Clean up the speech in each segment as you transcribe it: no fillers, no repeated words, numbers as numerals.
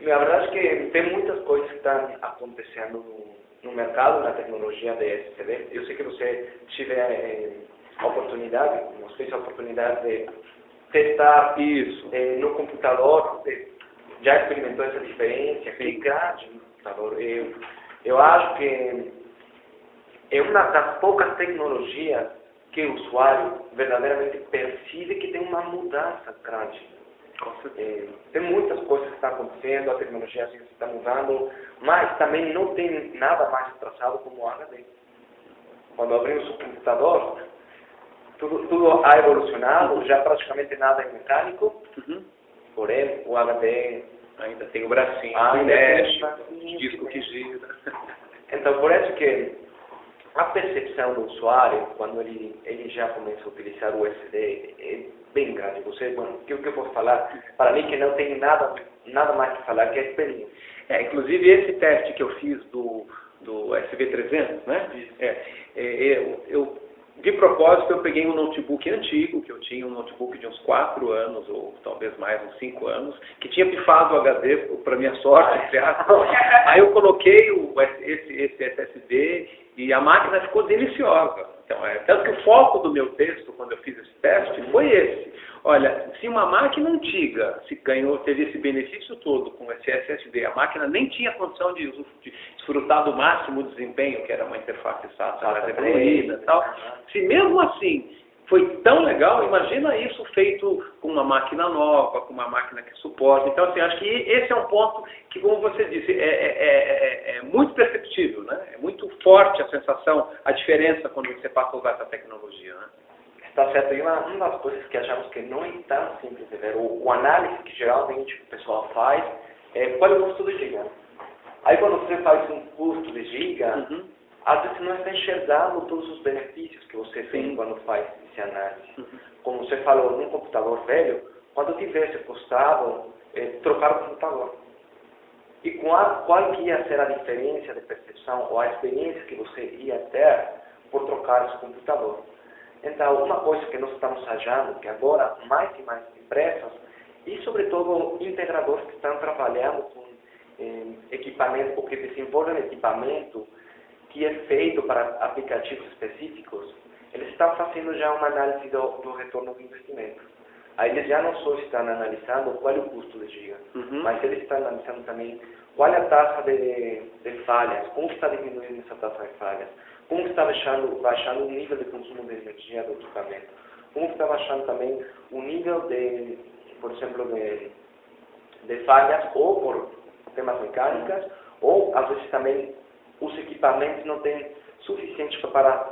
A verdade é que tem muitas coisas que estão acontecendo no mercado, na tecnologia de SSD. Eu sei que você tiver a oportunidade, você fez a oportunidade de testar Isso. No computador, já experimentou essa diferença, que grande no computador. Eu acho que é uma das poucas tecnologias que o usuário verdadeiramente percebe que tem uma mudança grande. Tem muitas coisas que estão acontecendo, a tecnologia assim, está mudando, mas também não tem nada mais atrasado como o HD. Quando abrimos o computador, tudo ha evolucionado, já praticamente nada é mecânico, porém o HD ainda tem o bracinho, o disco que gira. Então, por isso que a percepção do usuário, quando ele já começa a utilizar o SD, é bem grande. O que eu posso falar? Para mim, que não tem nada mais que falar, que é experiência. Inclusive, esse teste que eu fiz do SV300, né? De propósito, eu peguei um notebook antigo, que eu tinha um notebook de uns 4 anos, ou talvez mais, uns 5 anos, que tinha pifado o HD, para minha sorte, aí eu coloquei esse SSD e a máquina ficou deliciosa. Então, tanto que o foco do meu texto, quando eu fiz esse teste, foi esse. Olha, se uma máquina antiga teve esse benefício todo com esse SSD, a máquina nem tinha condição de desfrutar do máximo desempenho, que era uma interface SATA mais evoluída e tal. Se mesmo assim foi tão legal, imagina isso feito com uma máquina nova, com uma máquina que suporta. Então, assim, acho que esse é um ponto que, como você disse, é muito perceptível, né? É muito forte a sensação, a diferença quando você passa a usar essa tecnologia, né? Está certo. E uma das coisas que achamos que não é tão simples de ver, o análise que geralmente o pessoal faz, é qual é o custo de giga. Aí quando você faz um custo de giga, às vezes não está enxergando todos os benefícios que você tem quando faz esse análise. Como você falou, num computador velho, quando tivesse custado trocar o computador. E qual que ia ser a diferença de percepção ou a experiência que você ia ter por trocar esse computador. Então, uma coisa que nós estamos achando, que agora mais e mais empresas, e sobretudo integradores que estão trabalhando com equipamento, ou que desenvolvem equipamento que é feito para aplicativos específicos, eles estão fazendo já uma análise do retorno do investimento. Aí eles já não só estão analisando qual é o custo de giga, mas eles estão analisando também qual é a taxa de falhas, como está diminuindo essa taxa de falhas, como está baixando o nível de consumo de energia do equipamento, como está baixando também o nível de, por exemplo, de falhas ou por temas mecânicas, ou às vezes também os equipamentos não têm suficiente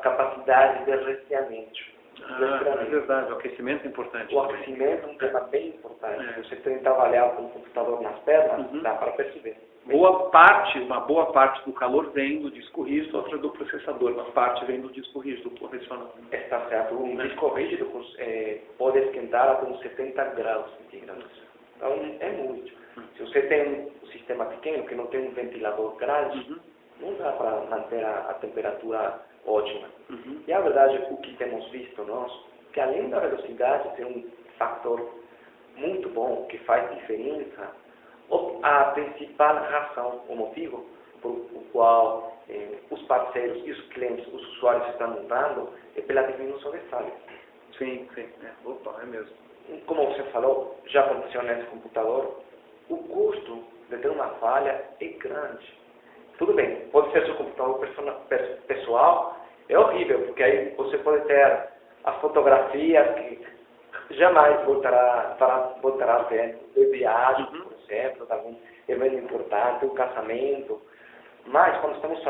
capacidade de resfriamento. É verdade, o aquecimento é importante. O aquecimento é um tema bem importante. Você tem que trabalhar com o computador nas pernas, dá para perceber. Uma boa parte do calor vem do disco rígido, outra do processador, uma parte vem do disco rígido profissional. Está certo. Um disco rígido pode esquentar até uns 70 graus centígrados. Então é muito. Se você tem um sistema pequeno, que não tem um ventilador grande, não dá para manter a temperatura ótima. E a verdade, o que temos visto nós, que além da velocidade ser um fator muito bom, que faz diferença, a principal razão, o motivo por o qual os parceiros e os clientes, os usuários estão mudando, é pela diminuição de falhas. Sim. É mesmo. Como você falou, já aconteceu nesse computador, o custo de ter uma falha é grande. Tudo bem, pode ser seu computador pessoal, é horrível, porque aí você pode ter as fotografias que jamais voltará a ter de viagem, por exemplo, de algum evento importante, um casamento. Mas quando estamos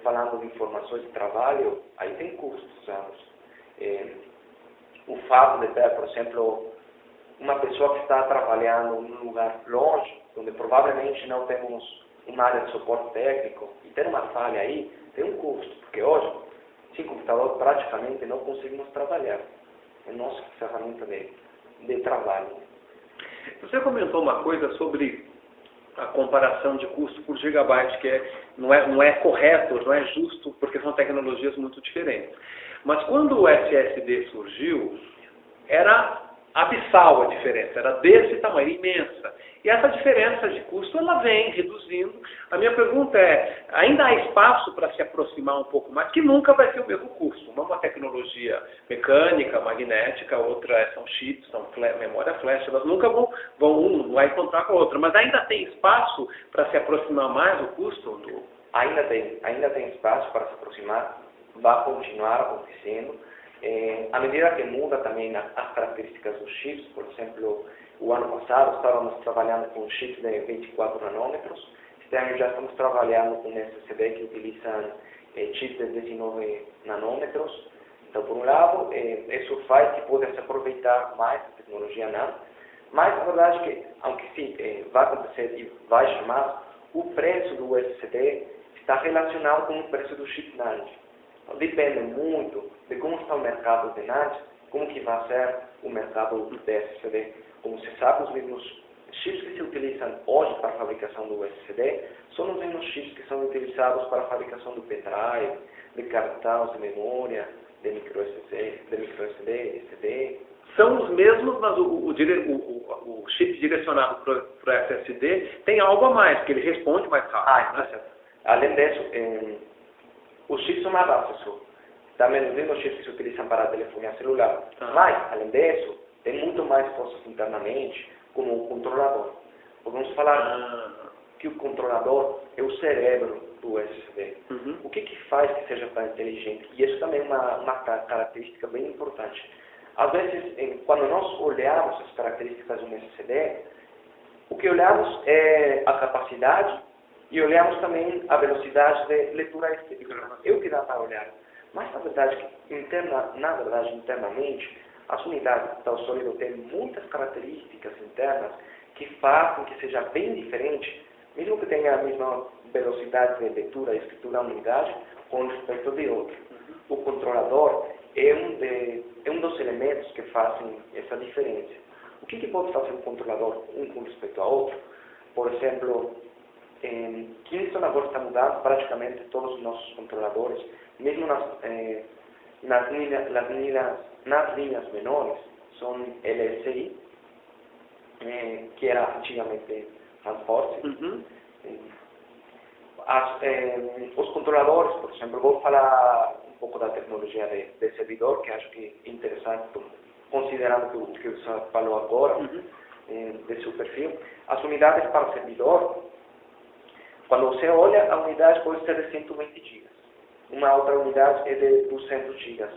falando de informações de trabalho, aí tem custos. O fato de ter, por exemplo, uma pessoa que está trabalhando em um lugar longe, onde provavelmente não temos uma área de suporte técnico, e ter uma falha aí tem um custo, porque hoje, sem computador, praticamente não conseguimos trabalhar. É nossa ferramenta de trabalho. Você comentou uma coisa sobre a comparação de custo por gigabyte, que não é correto, não é justo, porque são tecnologias muito diferentes. Mas quando o SSD surgiu, era abissal a diferença, era desse tamanho, imensa. E essa diferença de custo custo ela vem reduzindo. A minha pergunta é, ainda há espaço para se aproximar um pouco mais, que nunca vai ser o mesmo custo. Uma tecnologia mecânica, magnética, outra são chips, são memória flash, elas nunca um vai encontrar com a outra, mas ainda tem espaço para se aproximar mais o custo do... Ainda tem espaço para se aproximar, vai continuar acontecendo. À medida que muda também as características dos chips, por exemplo, o ano passado estávamos trabalhando com chips de 24 nanômetros, este ano já estamos trabalhando com SSD que utilizam chips de 19 nanômetros. Então, por um lado, isso faz que possa se aproveitar mais da tecnologia NAND, mas a verdade é que, aunque sim, vai acontecer e vai chamar, o preço do SSD está relacionado com o preço do chip NAND. Então, depende muito de como está o mercado de NAND, como que vai ser o mercado do SSD. Como se sabe, os mesmos chips que se utilizam hoje para a fabricação do SSD são os mesmos chips que são utilizados para a fabricação do pendrive, de cartão de memória, de micro SD, SD. São os mesmos, mas o chip direcionado para o SSD tem algo a mais, que ele responde mais rápido. Né? Além disso, os chips são mais rápidos. Também os mesmos chips que se utilizam para a telefonia celular. Mas, além disso, tem muito mais forças internamente, como o controlador. Podemos falar que o controlador é o cérebro do SSD. O que faz que seja tão inteligente? E isso também é uma característica bem importante. Às vezes, quando nós olhamos as características de um SSD, o que olhamos é a capacidade e olhamos também a velocidade de leitura estética. É o que dá para olhar. Mas, na verdade, internamente, as unidades de tal sólido têm muitas características internas que fazem que seja bem diferente, mesmo que tenha a mesma velocidade de leitura e escritura da unidade, com respeito de outro. O controlador é um dos elementos que fazem essa diferença. O que pode fazer um controlador um com respeito ao outro? Por exemplo, Kingston agora está mudando praticamente todos os nossos controladores, mesmo nas linhas menores, são LSI, que era antigamente Transforce. Os controladores, por exemplo, vou falar um pouco da tecnologia de servidor, que acho que é interessante, considerando o que você falou agora, de seu perfil. As unidades para o servidor, quando você olha, a unidade pode ser de 120 GB. Uma outra unidade é de 200 GB.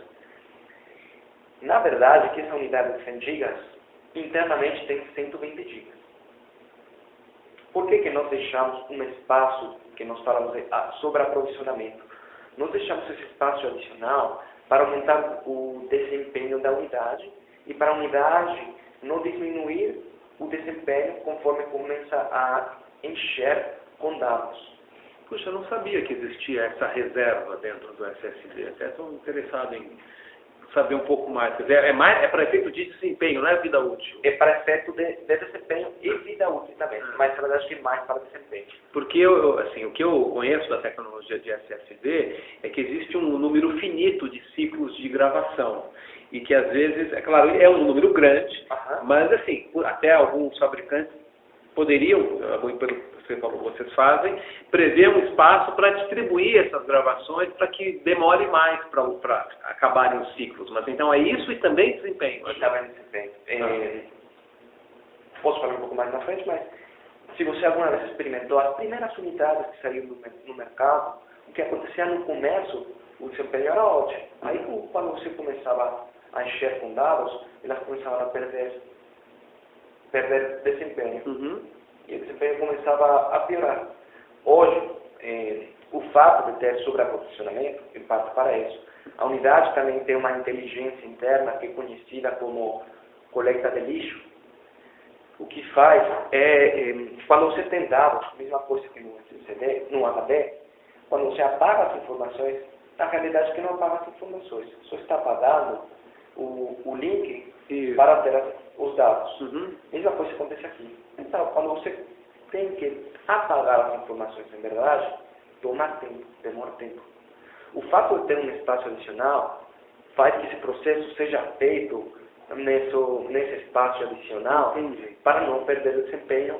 Na verdade, que essa unidade de 100 GB, internamente tem 120 GB. Por que nós deixamos um espaço, que nós falamos de sobreaprovisionamento? Nós deixamos esse espaço adicional para aumentar o desempenho da unidade e para a unidade não diminuir o desempenho conforme começa a encher com dados. Puxa, eu não sabia que existia essa reserva dentro do SSD. Até estou interessado em saber um pouco mais. Quer dizer, é para efeito de desempenho, não é vida útil? É para efeito de desempenho e vida útil também, mas na verdade é mais para desempenho. Porque o que eu conheço da tecnologia de SSD é que existe um número finito de ciclos de gravação. E que às vezes, é claro, é um número grande, mas assim, até alguns fabricantes poderiam, pelo que vocês fazem, prever um espaço para distribuir essas gravações para que demore mais para acabarem os ciclos. Mas então é isso e também desempenho. E também desempenho. Posso falar um pouco mais na frente, mas se você alguma vez experimentou as primeiras unidades que saíram no mercado, o que acontecia no começo, o desempenho era ótimo. Aí quando você começava a encher com dados, elas começavam a perder desempenho. E o desempenho começava a piorar. Hoje, o fato de ter sobreaprovisionamento, em parte para isso, a unidade também tem uma inteligência interna que é conhecida como coleta de lixo. O que faz quando você tem dados, mesma coisa que no SSD, no HD, quando você apaga as informações, na realidade que não apaga as informações, só está apagando o link para ter os dados. Mesma coisa acontece aqui. Então, quando você tem que apagar as informações em verdade, demora tempo. O fato de ter um espaço adicional faz que esse processo seja feito nesse espaço adicional para não perder o desempenho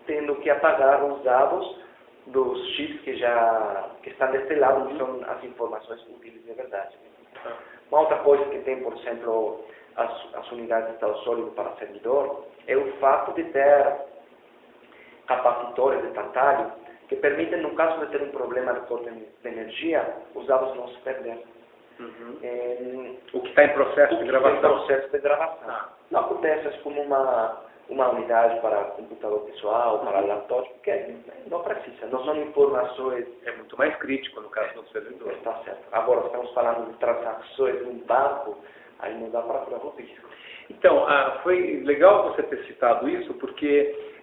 tendo que apagar os dados dos chips que estão desse lado, que são as informações úteis de verdade. Uma outra coisa que tem, por exemplo, as unidades de estado sólido para servidor, é o fato de ter capacitores de tantálio que permitem, no caso de ter um problema de corte de energia, os dados não se perderem. O que está em processo de gravação? Não acontece como uma unidade para computador pessoal, para laptop, porque não precisa, não são informações... É muito mais crítico no caso do servidor. Está certo. Agora, estamos falando de transações de um banco, aí não dá para correr o risco. Então, foi legal você ter citado isso, porque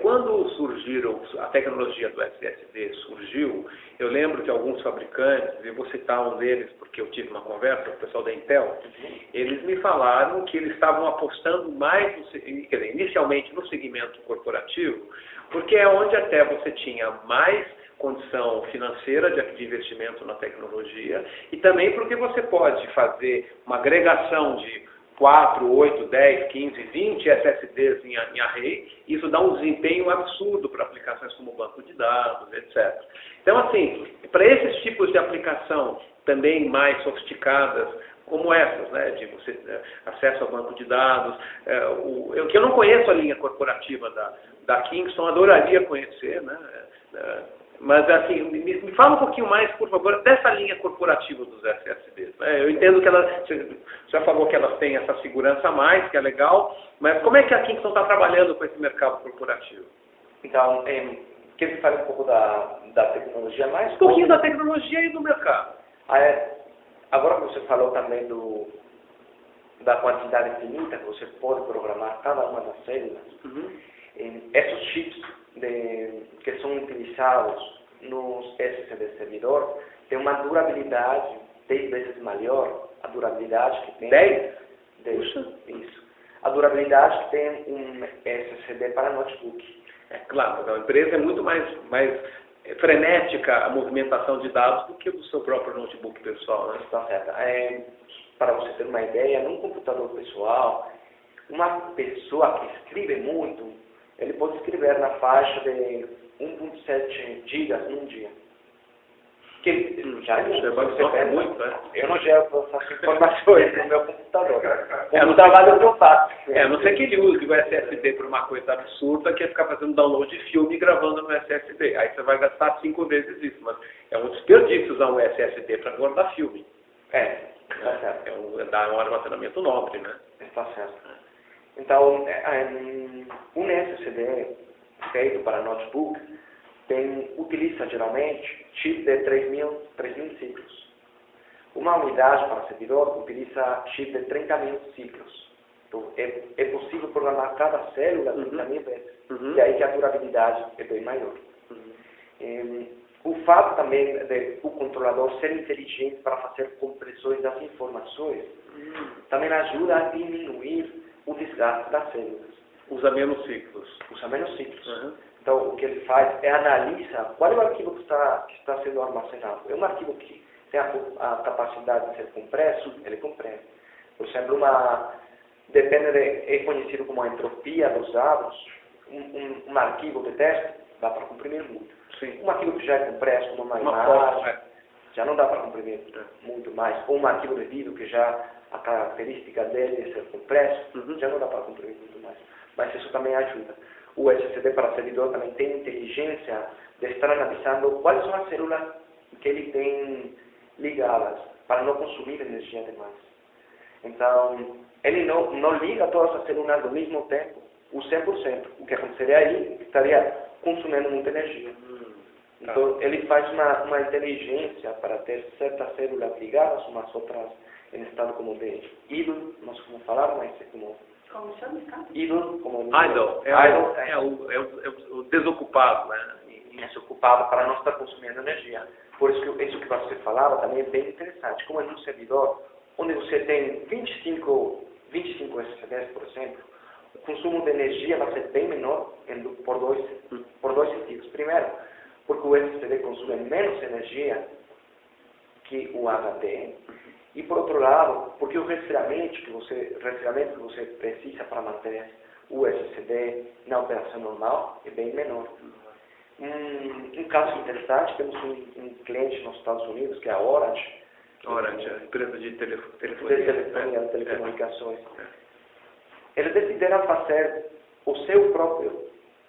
quando surgiram, a tecnologia do SSD surgiu, eu lembro que alguns fabricantes, eu vou citar um deles porque eu tive uma conversa com o pessoal da Intel, eles me falaram que eles estavam apostando mais, quer dizer, inicialmente no segmento corporativo, porque é onde até você tinha mais condição financeira de investimento na tecnologia e também porque você pode fazer uma agregação de 4, 8, 10, 15, 20 SSDs em array, isso dá um desempenho absurdo para aplicações como banco de dados, etc. Então, assim, para esses tipos de aplicação também mais sofisticadas, como essas, né, de você acesso ao banco de dados, eu não conheço a linha corporativa da Kingston, adoraria conhecer, né, mas assim, me fala um pouquinho mais, por favor, dessa linha corporativa dos SSDs. Né? Eu entendo que você já falou que elas têm essa segurança a mais, que é legal, mas como é que a Kingston está trabalhando com esse mercado corporativo? Então, quer que fale um pouco da tecnologia mais? Um pouquinho da tecnologia e do mercado. Agora que você falou também da quantidade infinita que você pode programar cada uma das células, esses chips que são utilizados nos SSD servidor têm uma durabilidade 10 vezes maior a durabilidade que tem 10? Puxa. Isso. A durabilidade que tem um SSD para notebook. É claro, a empresa é muito mais frenética a movimentação de dados do que do seu próprio notebook pessoal, né? Está certo. Para você ter uma ideia, num computador pessoal, uma pessoa que escreve muito, ele pode escrever na faixa de 1.7 GB num dia. Que já é muito, né? Eu não gero essas informações no meu computador. No trabalho que eu faço. A não ser que ele use o SSD por uma coisa absurda, que é ficar fazendo download de filme e gravando no SSD. Aí você vai gastar 5 vezes isso, mas é um desperdício usar um SSD para guardar filme. Está certo. Dá um armazenamento nobre, né? Está certo. Então, um SSD feito para notebook utiliza geralmente chip de 3.000 ciclos. Uma unidade para servidor utiliza chip de 30.000 ciclos. Então, é possível programar cada célula 30.000 vezes. E aí que a durabilidade é bem maior. O fato também de o controlador ser inteligente para fazer compressões das informações também ajuda a diminuir o desgaste das células. Usa menos ciclos. Então, o que ele faz é analisar qual é o arquivo que está sendo armazenado. É um arquivo que tem a capacidade de ser compresso, ele comprime. Por exemplo, é conhecido como a entropia dos dados, um arquivo de texto dá para comprimir muito. Sim. Um arquivo que já é compresso, como uma imagem, já não dá para comprimir muito mais. Ou um arquivo de vídeo que já a característica dele é ser compresso, já não dá para comprimir muito mais. Mas isso também ajuda. O SSD para servidor também tem inteligência de estar analisando quais são as células que ele tem ligadas, para não consumir energia demais. Então, ele não liga todas as células ao mesmo tempo, o 100%. O que aconteceria aí estaria consumindo muita energia. Então, ele faz uma inteligência para ter certas células ligadas, umas outras em estado como de idle, não sei como falar, mas é como... Como chama? Idle, como... O desocupado, né? Desocupado para não estar consumindo energia. Por isso que isso que você falava também é bem interessante. Como é um servidor onde você tem 25 SSDs, por exemplo, o consumo de energia vai ser bem menor por dois sentidos. Primeiro, porque o SSD consome menos energia que o HD. E por outro lado, porque o resfriamento que você precisa para manter o SSD na operação normal é bem menor. Um caso interessante, temos um cliente nos Estados Unidos, que é a Orange. Orange, a empresa de telefonia. De telecomunicações. Eles decidiram fazer o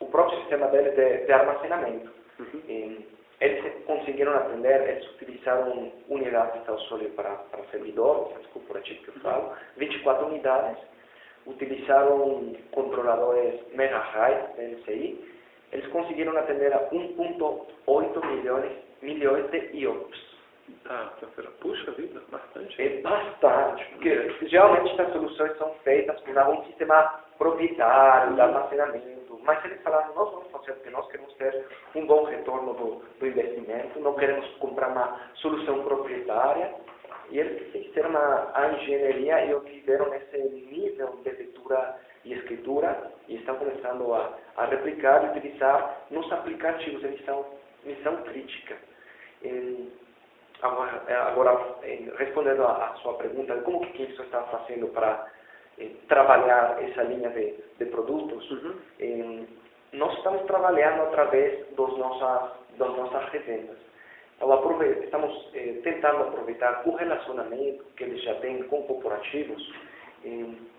próprio sistema deles de armazenamento. Eles conseguiram aprender, eles utilizaram unidades de usuário para servidor, corporativo que eu falo, 24 unidades, utilizaram controladores mega-high da NCI, eles conseguiram atender a 1,8 milhões de IOPS. Puxa vida, bastante. É bastante, porque geralmente estas soluções são feitas por algum sistema proprietário de armazenamento, mas eles falaram, nós vamos fazer porque nós queremos ter um bom retorno do investimento, não queremos comprar uma solução proprietária, e eles fizeram a engenharia e obtiveram esse nível de leitura e escritura, e estão começando a replicar e utilizar nos aplicativos de missão crítica. Agora, respondendo a sua pergunta, como que Kingston está fazendo para trabalhar essa linha de produtos, nós estamos trabalhando através das nossas revendas. Então, estamos tentando aproveitar o relacionamento que eles já têm com corporativos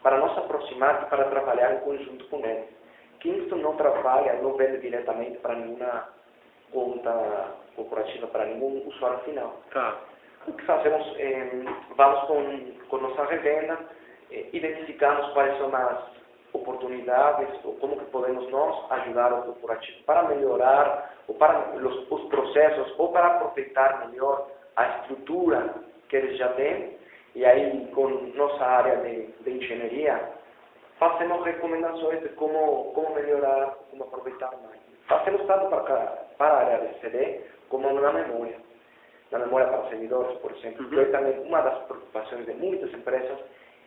para nos aproximar e para trabalhar em conjunto com eles. Kingston não vende diretamente para nenhuma conta corporativa, para nenhum usuário final. O que fazemos, vamos com nossa revenda, identificamos quais são as oportunidades, ou como que podemos nós ajudar o corporativo para melhorar, ou para os processos, ou para aproveitar melhor a estrutura que eles já têm, e aí com nossa área de engenharia, fazemos recomendações de como melhorar, como aproveitar mais. Fazemos tanto para a área de CD, como na memória para servidores, por exemplo. Que também uma das preocupações de muitas empresas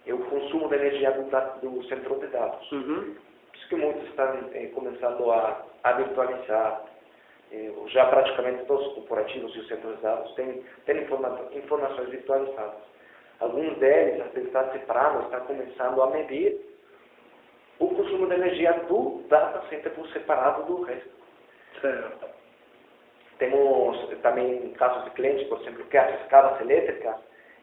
é o consumo de energia do centro de dados. Por isso que muitos estão começando a virtualizar. Já praticamente todos os corporativos e os centros de dados têm informações virtualizadas. Alguns deles, até estão separando, estão começando a medir o consumo de energia do data center por separado do resto. Certo. Temos também casos de clientes, por exemplo, que as escadas elétricas,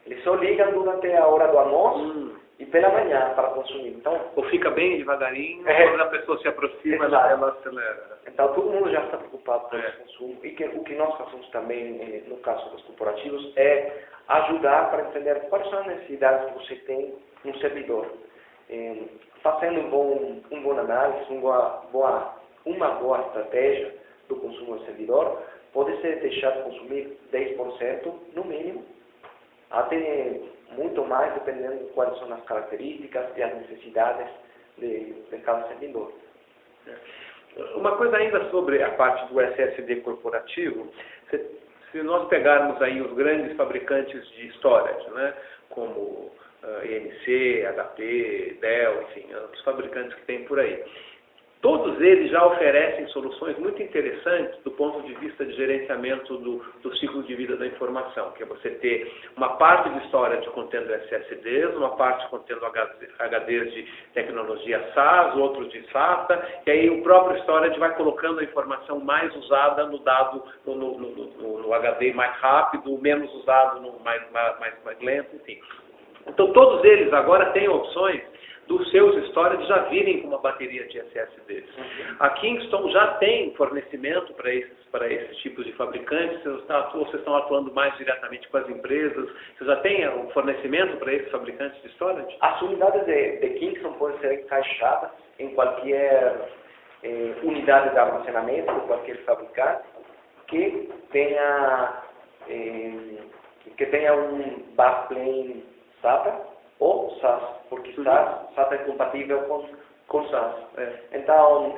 eles só ligam durante a hora do almoço e pela manhã para consumir. Então, ou fica bem devagarinho, quando a pessoa se aproxima, ela acelera. Então, todo mundo já está preocupado com esse consumo. E o que nós fazemos também, no caso dos corporativos, é ajudar para entender quais são as necessidades que você tem no servidor. Fazendo um bom análise, uma boa estratégia do consumo do servidor, pode ser deixar de consumir 10% no mínimo, até muito mais, dependendo de quais são as características e as necessidades de cada servidor. Uma coisa ainda sobre a parte do SSD corporativo, se nós pegarmos aí os grandes fabricantes de storage, né, como EMC, HP, Dell, enfim, os fabricantes que tem por aí, todos eles já oferecem soluções muito interessantes do ponto de vista de gerenciamento do ciclo de vida da informação, que é você ter uma parte de storage contendo SSDs, uma parte contendo HDs de tecnologia SAS, outros de SATA, e aí o próprio storage vai colocando a informação mais usada no dado, no HD mais rápido, menos usado no mais lento, enfim. Então todos eles agora têm opções dos seus storage já virem com uma bateria de SSDs. A Kingston já tem fornecimento para esses tipos de fabricantes, vocês estão atuando mais diretamente com as empresas, vocês já têm um fornecimento para esses fabricantes de storage? As unidades de Kingston podem ser encaixadas em qualquer unidade de armazenamento de qualquer fabricante que tenha um backplane SATA ou SAS, porque SATA é compatível com SAS. Então,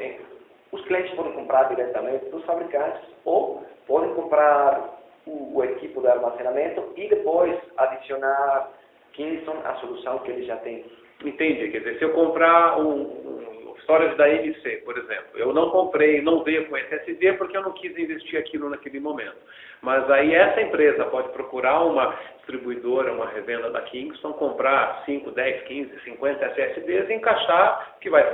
os clientes podem comprar diretamente dos fabricantes ou podem comprar o equipo de armazenamento e depois adicionar Kingston à solução que eles já têm. Entendi. Quer dizer, se eu comprar História da MC, por exemplo. Eu não comprei, não veio com SSD porque eu não quis investir aquilo naquele momento. Mas aí essa empresa pode procurar uma distribuidora, uma revenda da Kingston, comprar 5, 10, 15, 50 SSDs e encaixar, que vai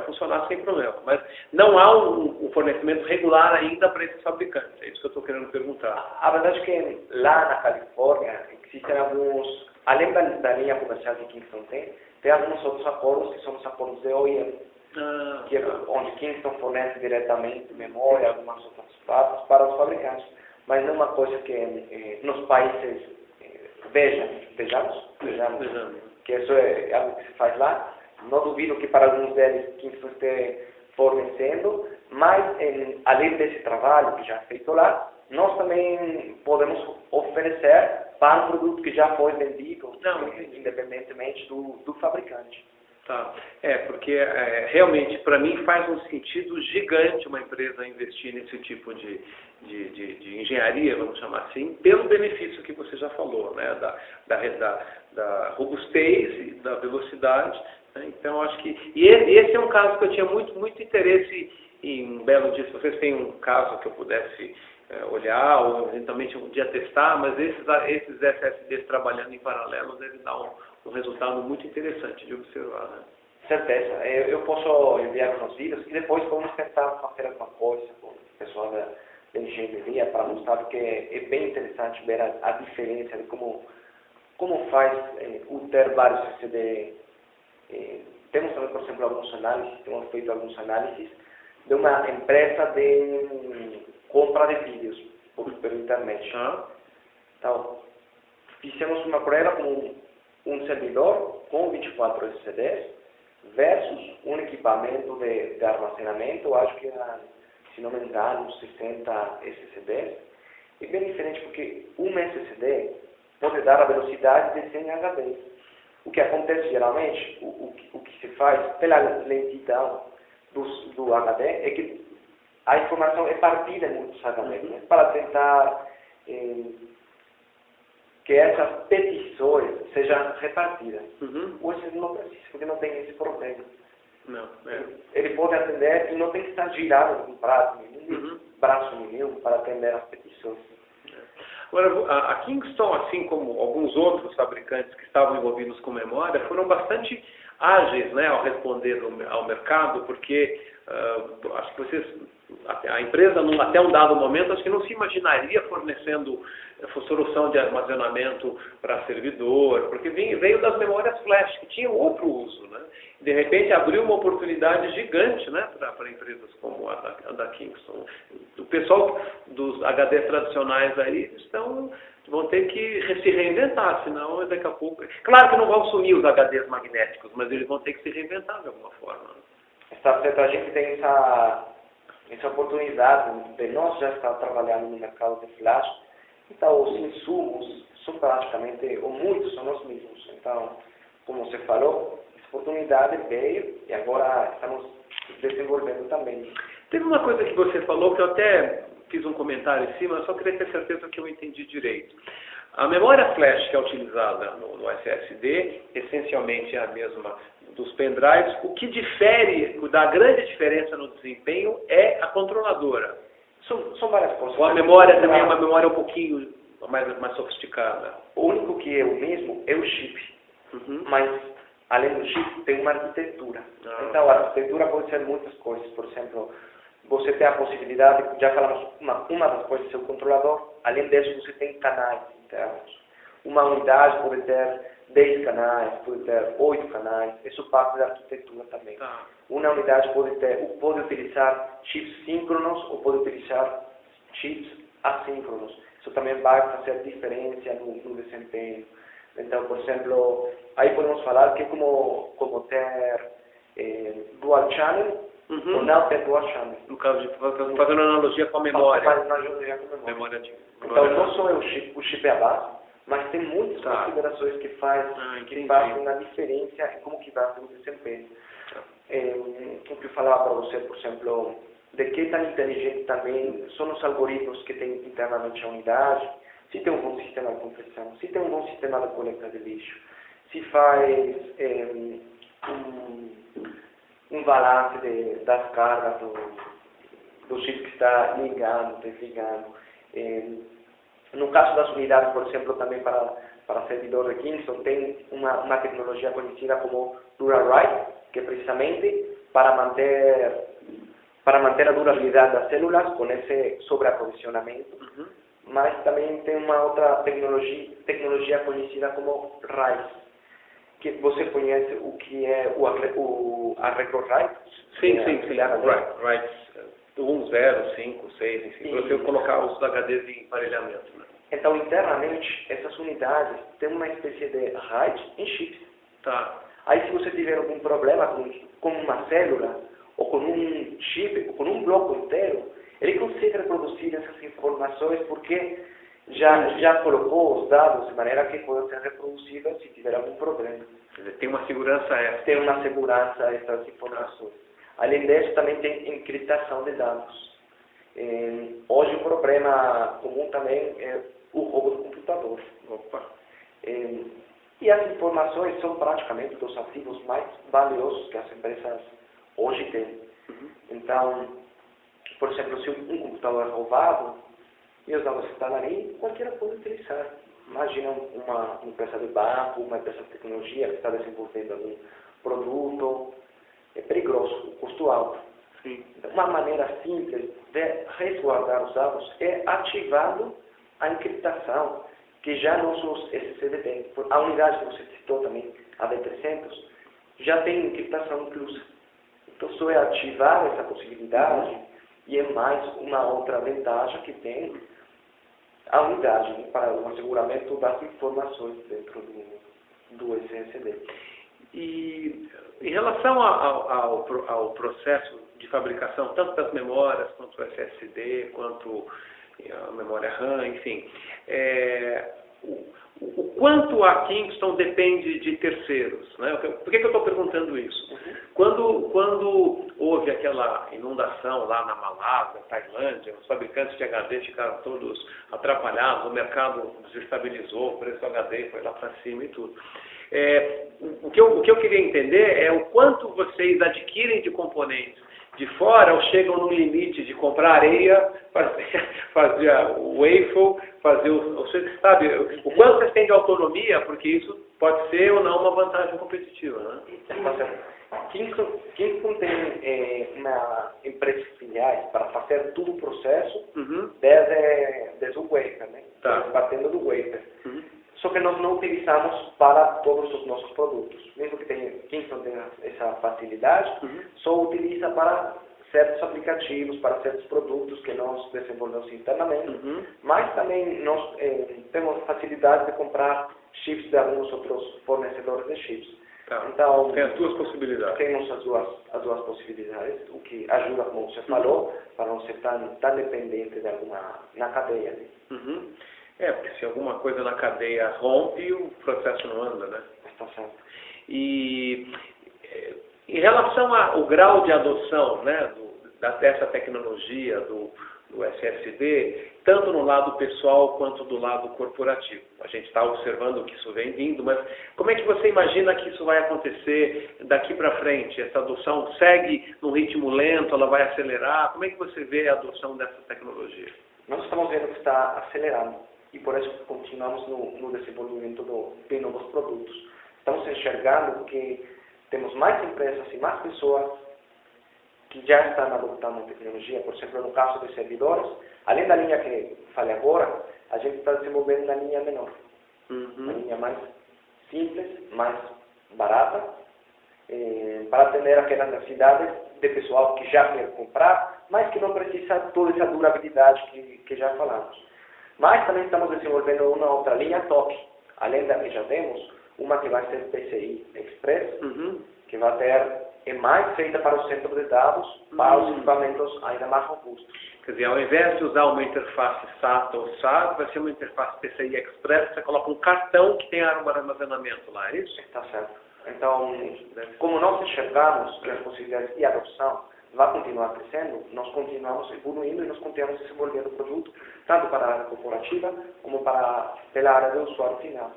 funcionar sem problema. Mas não há um fornecimento regular ainda para esses fabricantes. É isso que eu estou querendo perguntar. A verdade é que lá na Califórnia existem alguns, além da linha comercial que Kingston tem alguns outros acordos que são os acordos de OEM, que é onde Kingston fornece diretamente memória, algumas outras partes para os fabricantes. Mas não é uma coisa que nos países vejamos, que isso é algo que se faz lá. Não duvido que para alguns deles Kingston esteja fornecendo, mas além desse trabalho que já é feito lá, nós também podemos oferecer para um produto que já foi vendido, independentemente do fabricante. Tá. Porque realmente para mim faz um sentido gigante uma empresa investir nesse tipo de engenharia, vamos chamar assim, pelo benefício que você já falou, né? Da robustez e da velocidade. Né? Então acho que esse é um caso que eu tinha muito interesse em um belo dia. Se vocês têm um caso que eu pudesse olhar ou eventualmente um dia testar, mas esses SSDs trabalhando em paralelo devem dar um resultado muito interessante de observar, né? Certeza. Eu posso enviar uns vídeos e depois vamos tentar fazer alguma coisa com o pessoal da engenharia para mostrar, porque é bem interessante ver a diferença de como faz o ter vários SSD. Temos também, por exemplo, temos feito alguns análises de uma empresa de compra de vídeos pela internet. Então, fizemos uma prova com um servidor com 24 SSDs versus um equipamento de armazenamento, acho que era, se não me engano, 60 SSDs. É bem diferente porque um SSD pode dar a velocidade de 100 HDs. O que acontece geralmente, o que se faz pela lentidão do HD é que a informação é partida em muitos HDs, né, para tentar que essas petições sejam repartidas. O SSD não precisa, porque não tem esse problema. Ele pode atender e não tem que estar girado com prato nenhum, braço nenhum, para atender as petições. Agora, a Kingston, assim como alguns outros fabricantes que estavam envolvidos com memória, foram bastante ágeis, né, ao responder ao mercado, porque acho que a empresa, até um dado momento, acho que não se imaginaria fornecendo solução de armazenamento para servidor, porque veio das memórias flash, que tinham outro uso, né? De repente abriu uma oportunidade gigante, né, para empresas como a da Kingston. O pessoal dos HD tradicionais aí vão ter que se reinventar, senão daqui a pouco... Claro que não vão sumir os HDs magnéticos, mas eles vão ter que se reinventar de alguma forma. Está certo, a gente tem essa oportunidade de nós já estar trabalhando no mercado de flash. Então, os insumos são praticamente, ou muitos são os mesmos. Então, como você falou, essa oportunidade veio e agora estamos desenvolvendo também. Teve uma coisa que você falou que eu até fiz um comentário em cima, só queria ter certeza que eu entendi direito. A memória flash que é utilizada no SSD, essencialmente é a mesma dos pendrives. O que difere, da grande diferença no desempenho, é a controladora. São várias coisas. Ou a memória também é uma memória um pouquinho mais sofisticada. O único que é o mesmo é o chip. Mas, além do chip, tem uma arquitetura. Então, a arquitetura pode ser muitas coisas. Por exemplo, você tem a possibilidade, já falamos, uma das coisas é o controlador. Além disso, você tem canais internos. Uma unidade pode ter 10 canais, pode ter 8 canais. Isso parte da arquitetura também. Uma unidade pode utilizar chips síncronos ou pode utilizar chips assíncronos. Isso também vai fazer diferença no desempenho. Então, por exemplo, aí podemos falar que é como ter dual channel ou não ter dual channel. No caso de fazendo analogia com a memória. Fazendo analogia com a memória. Então, não só é o chip é a base, mas tem muitas considerações que fazem a diferença em como que vai ser o desempenho. O que eu falava para você, por exemplo, de que tão inteligente também são os algoritmos que tem internamente a unidade, se tem um bom sistema de compressão, se tem um bom sistema de coleta de lixo, se faz um balance das cargas do chip que está ligando, desligando. No caso das unidades, por exemplo, também para servidor de Kingston, tem uma tecnologia conhecida como DuraWrite, que é precisamente para manter a durabilidade das células com esse sobreaprovisionamento. Mas também tem uma outra tecnologia conhecida como RISE, que você conhece o que é o arreglo RISE? Sim, RISE 1, 0, 5, 6, enfim, para você colocar os HDs em emparelhamento. Né? Então, internamente, essas unidades têm uma espécie de RISE em chips. Tá. Aí, se você tiver algum problema com uma célula, ou com um chip, ou com um bloco inteiro, ele consegue reproduzir essas informações porque já colocou os dados de maneira que podem ser reproduzidos se tiver algum problema. Quer dizer, tem uma segurança extra. Tem uma segurança essas informações. Além disso, também tem encriptação de dados. Hoje, o problema comum também é o roubo do computador. Opa. E as informações são praticamente dos ativos mais valiosos que as empresas hoje têm. Então, por exemplo, se um computador é roubado e os dados estão ali, qualquer pode utilizar. Imagina uma empresa de banco, uma empresa de tecnologia que está desenvolvendo algum produto. É perigoso, o custo alto. Sim. Uma maneira simples de resguardar os dados é ativando a encriptação, que já nossos SSD tem. A unidade que você citou também, a D300, já tem encriptação inclusa. Então, só é ativar essa possibilidade e é mais uma outra vantagem que tem a unidade, né, para o asseguramento das informações dentro do SSD. E em relação ao processo de fabricação, tanto das memórias, quanto o SSD, quanto a memória RAM, enfim, o quanto a Kingston depende de terceiros, né? Por que eu estou perguntando isso? Quando houve aquela inundação lá na Malásia, Tailândia, os fabricantes de HD ficaram todos atrapalhados, o mercado desestabilizou, o preço do HD foi lá para cima e tudo. O que eu queria entender é o quanto vocês adquirem de componentes de fora ou chegam no limite de comprar areia, fazer o waffle, fazer você sabe, o quanto vocês têm de autonomia, porque isso pode ser ou não uma vantagem competitiva, né? Kingston tem uma empresa filiais para fazer todo o processo desde o wafer, né? Tá. Batendo do wafer. Só que nós não utilizamos para todos os nossos produtos. Mesmo que Kingston tenha essa facilidade, só utiliza para certos aplicativos, para certos produtos que nós desenvolvemos internamente. Mas também nós temos facilidade de comprar chips de alguns outros fornecedores de chips. Tá. Então, tem as duas possibilidades. Temos as duas possibilidades, o que ajuda, como você falou, para não ser tão dependente de alguma na cadeia. Né? Porque se alguma coisa na cadeia rompe, o processo não anda, né? Está certo. E em relação ao grau de adoção, né, dessa tecnologia do SSD, tanto no lado pessoal quanto do lado corporativo. A gente está observando que isso vem vindo, mas como é que você imagina que isso vai acontecer daqui para frente? Essa adoção segue num ritmo lento, ela vai acelerar? Como é que você vê a adoção dessa tecnologia? Nós estamos vendo que está acelerando e por isso continuamos no desenvolvimento de novos produtos. Estamos enxergando que temos mais empresas e mais pessoas que já estão adotando a tecnologia. Por exemplo, no caso de servidores, além da linha que falei agora, a gente está desenvolvendo uma linha menor. Uma linha mais simples, mais barata, para atender aquelas necessidades de pessoal que já quer comprar, mas que não precisa toda essa durabilidade que já falamos. Mas também estamos desenvolvendo uma outra linha top, além da que já temos, uma que vai ser PCI Express, que vai ter mais feita para o centro de dados, para os equipamentos ainda mais robustos. Quer dizer, ao invés de usar uma interface SATA ou SAT, vai ser uma interface PCI Express, você coloca um cartão que tem armazenamento lá, é isso? Está certo. Então, como nós enxergamos que as possibilidades de adoção vai continuar crescendo, nós continuamos evoluindo e nós continuamos desenvolvendo o produto, tanto para a área corporativa como pela área do usuário final.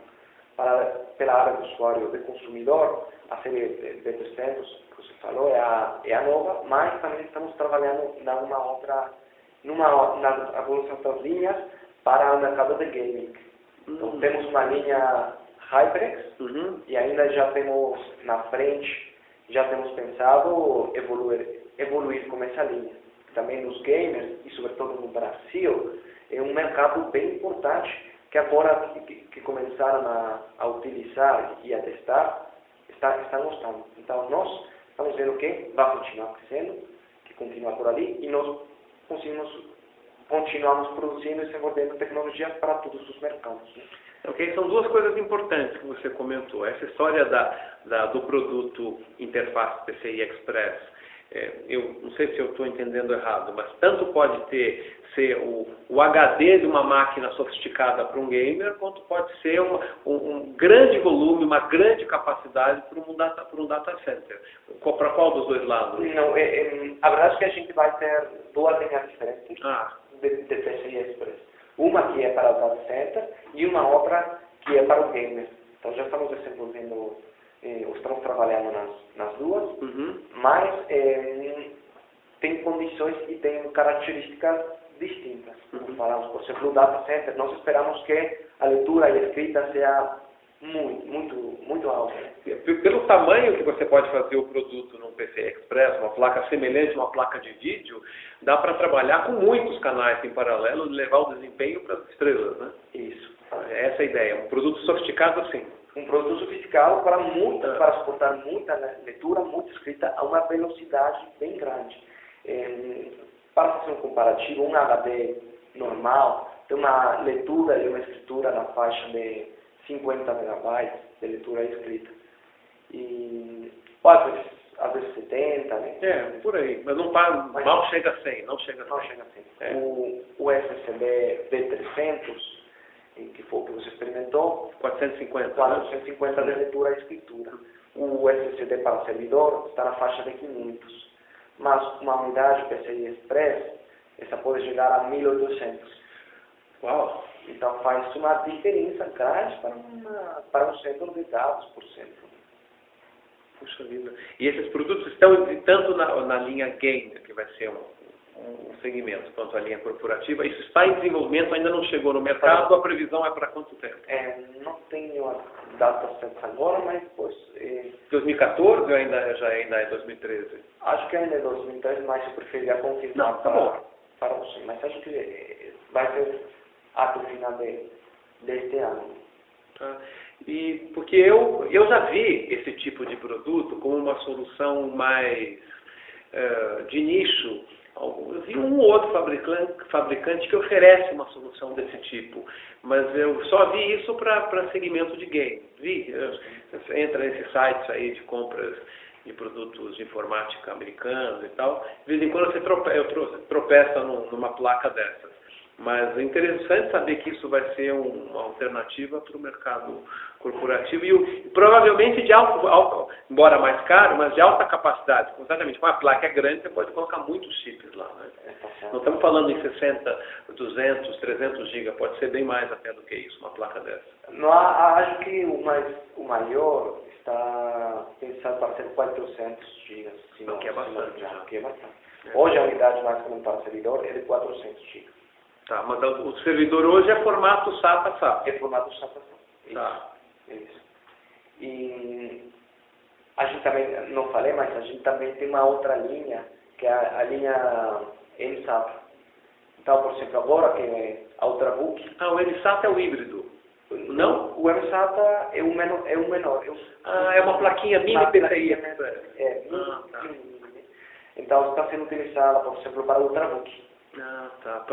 Pela área do usuário de consumidor, a série B300, que você falou, é a nova, mas também estamos trabalhando na evolução das linhas para o mercado de gaming. Então, temos uma linha HyperX e ainda já temos na frente, já temos pensado evoluir com essa linha. Também nos gamers, e sobretudo no Brasil, é um mercado bem importante que agora que começaram a utilizar e a testar, estão gostando. Então, nós estamos vendo que vai continuar crescendo, que continua por ali, e nós continuamos produzindo e desenvolvendo tecnologias para todos os mercados. Né? Ok, são duas coisas importantes que você comentou. Essa história do produto interface PCI Express. Eu não sei se eu estou entendendo errado, mas tanto pode ser o HD de uma máquina sofisticada para um gamer, quanto pode ser um grande volume, uma grande capacidade para um data center. Para qual dos dois lados? Não, a verdade é que a gente vai ter duas linhas diferentes de PCI Express. Uma que é para o data center e uma outra que é para o gamer. Então já estamos desenvolvendo, estamos trabalhando nas duas, mas tem condições e tem características distintas. Como falamos, por exemplo, o data center, nós esperamos que a leitura e a escrita seja muito alta. Pelo tamanho que você pode fazer o produto no PCI Express, uma placa semelhante a uma placa de vídeo, dá para trabalhar com muitos canais em paralelo e levar o desempenho para as estrelas, né? Isso. É essa a ideia, um produto sofisticado assim. Um produto sofisticado para suportar muita leitura, muita escrita a uma velocidade bem grande. Para fazer um comparativo, um HD normal tem uma leitura e uma escritura na faixa de 50 megabytes de leitura e escrita. E às vezes 70, né? Por aí, mas mal chega a 100, não chega a 100. O SSD B300, que foi o que você experimentou, 450 de leitura e escritura. O SSD para servidor está na faixa de 500, mas uma unidade PCI Express, essa pode chegar a 1800. Uau! Então faz uma diferença grande para um centro de dados, por exemplo. Puxa vida. E esses produtos estão tanto na linha gamer, que vai ser um segmento, quanto a linha corporativa. Isso está em desenvolvimento, ainda não chegou no mercado. A previsão é para quanto tempo? Não tenho a data certa agora, mas depois... 2014 ou ainda é 2013? Acho que ainda é 2013, mas eu preferia confirmar para você. Mas acho que vai ser até o final deste ano. Tá. E porque eu já vi esse tipo de produto como uma solução mais de nicho. Eu vi um ou outro fabricante que oferece uma solução desse tipo, mas eu só vi isso para segmento de game. Você entra nesses sites aí de compras de produtos de informática americanos e tal, de vez em quando você tropeça numa placa dessas. Mas é interessante saber que isso vai ser uma alternativa para o mercado corporativo e provavelmente de embora mais caro, mas de alta capacidade. Exatamente, com a placa grande você pode colocar muitos chips lá. Né? Não estamos falando em 60, 200, 300 GB, pode ser bem mais até do que isso, uma placa dessa. Não, acho que o maior está pensado para ser 400 GB. Que é bastante. Hoje a unidade máxima para o servidor é de 400 GB. Tá, mas o servidor hoje é formato SATA SATA. É formato SATA SATA. Tá. Isso. E a gente também, não falei, mas a gente também tem uma outra linha, que é a linha MSATA. Então, por exemplo, agora que é a Ultrabook... O MSATA é o híbrido? Não? O MSATA é o menor. É uma plaquinha mini PCI. Tá. Então, está sendo utilizada, por exemplo, para o Ultrabook. Tá.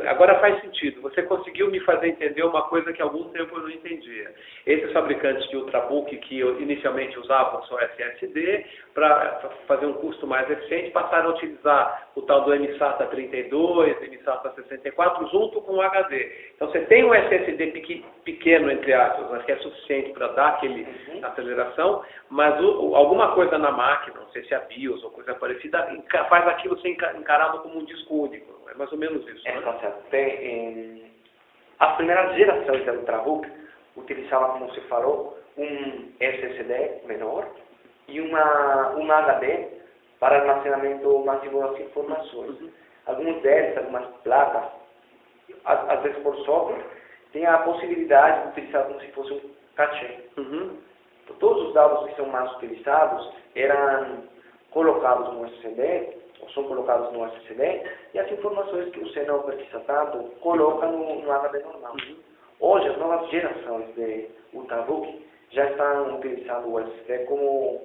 Agora faz sentido. Você conseguiu me fazer entender uma coisa que há algum tempo eu não entendia. Esses fabricantes de Ultrabook que inicialmente usavam só SSD, para fazer um custo mais eficiente, passaram a utilizar o tal do MSATA 32, MSATA 64, junto com o HD. Então você tem um SSD pequeno, entre aspas, mas que é suficiente para dar aquele aceleração, mas alguma coisa na máquina, não sei se é BIOS ou coisa parecida, faz aquilo ser encarado como um disco único. É mais ou menos isso, né? Tá certo. As primeiras gerações da Ultrabook utilizavam, como você falou, um SSD menor e um HD para armazenamento massivo das informações. Alguns deles, algumas placas, às vezes por software, têm a possibilidade de utilizar como se fosse um cachê. Todos os dados que são mais utilizados eram colocados no SSD, ou são colocados no SSD, e as informações que você não precisa tanto, coloca no HD normal. Hoje, as novas gerações de Ultrabook já estão utilizando o SSD como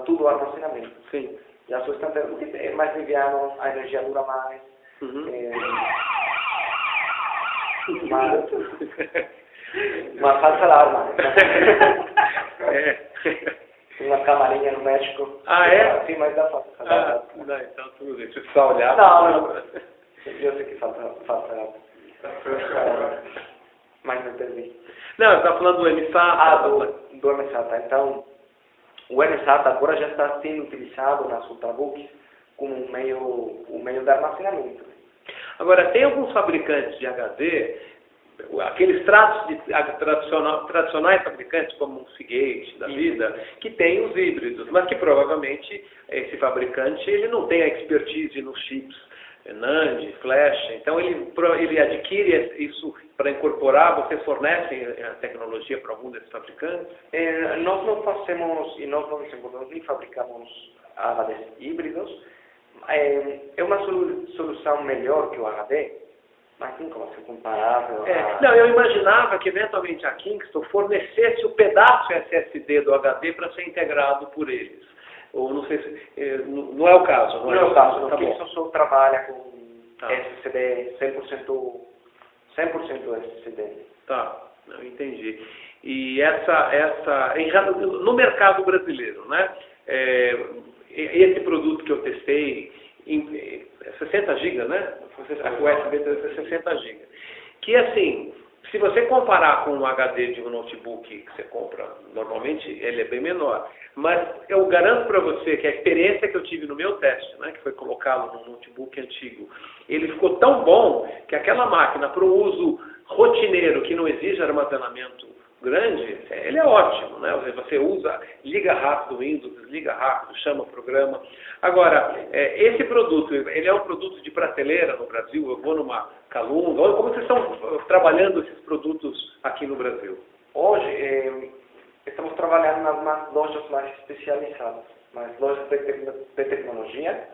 tudo o armazenamento. Sim. E a sua estratégia, porque é mais liviano, a energia dura mais. Uma falsa alarma. Uma camarinha no México. Ah, é? Sim, mas dá falsa alarma. Não, então tudo bem. Você precisa olhar. Não. Eu sei que falsa alarma. Mas não perdi. Não, eu estava falando do MSATA. Do MSATA. Então, o MSATA agora já está sendo utilizado nas Ultrabooks como um meio de armazenamento. Agora, tem alguns fabricantes de HD, aqueles tradicionais fabricantes, como o Seagate da vida, que tem os híbridos, mas que provavelmente esse fabricante ele não tem a expertise nos chips NAND, Flash, então ele adquire isso para incorporar. Vocês fornecem a tecnologia para algum desses fabricantes? Nós não fazemos, e nós não desenvolvemos nem fabricamos HDs híbridos. É uma solução melhor que o HD, mas nunca vai ser comparável. Não, eu imaginava que eventualmente a Kingston fornecesse o pedaço SSD do HD para ser integrado por eles. Ou não sei se... não é o caso. Não é o caso. Tá o Kingston só trabalha com SSD 100% SSD. Tá, eu entendi. E no mercado brasileiro, né? Esse produto que eu testei, 60 GB, né? O USB é 60 GB. Que assim, se você comparar com um HD de um notebook que você compra normalmente, ele é bem menor. Mas eu garanto para você que a experiência que eu tive no meu teste, né, que foi colocá-lo num notebook antigo, ele ficou tão bom que aquela máquina, para o uso rotineiro, que não exige armazenamento grande, ele é ótimo, né? Você usa, liga rápido o Windows, desliga rápido, chama o programa. Agora, esse produto, ele é um produto de prateleira no Brasil? Eu vou numa Calunga? Como vocês estão trabalhando esses produtos aqui no Brasil? Hoje, estamos trabalhando em algumas lojas mais especializadas, mas lojas de tecnologia,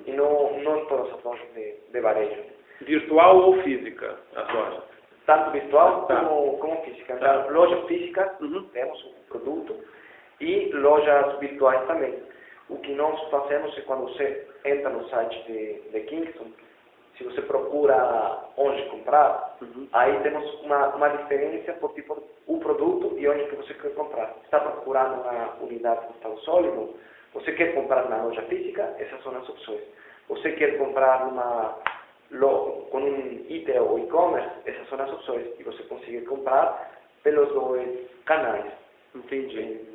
e não em todas as lojas de varejo. Virtual ou física, as lojas? Tanto virtual como física. Então, lojas físicas, temos o produto, e lojas virtuais também. O que nós fazemos é quando você entra no site de Kingston, se você procura onde comprar, aí temos uma diferença por tipo o produto e onde que você quer comprar. Está procurando uma unidade de estado sólido, você quer comprar na loja física, essas são as opções. Você quer comprar com um ITEL ou e-commerce, essas são as opções. E você consegue comprar pelos dois canais. Entendi.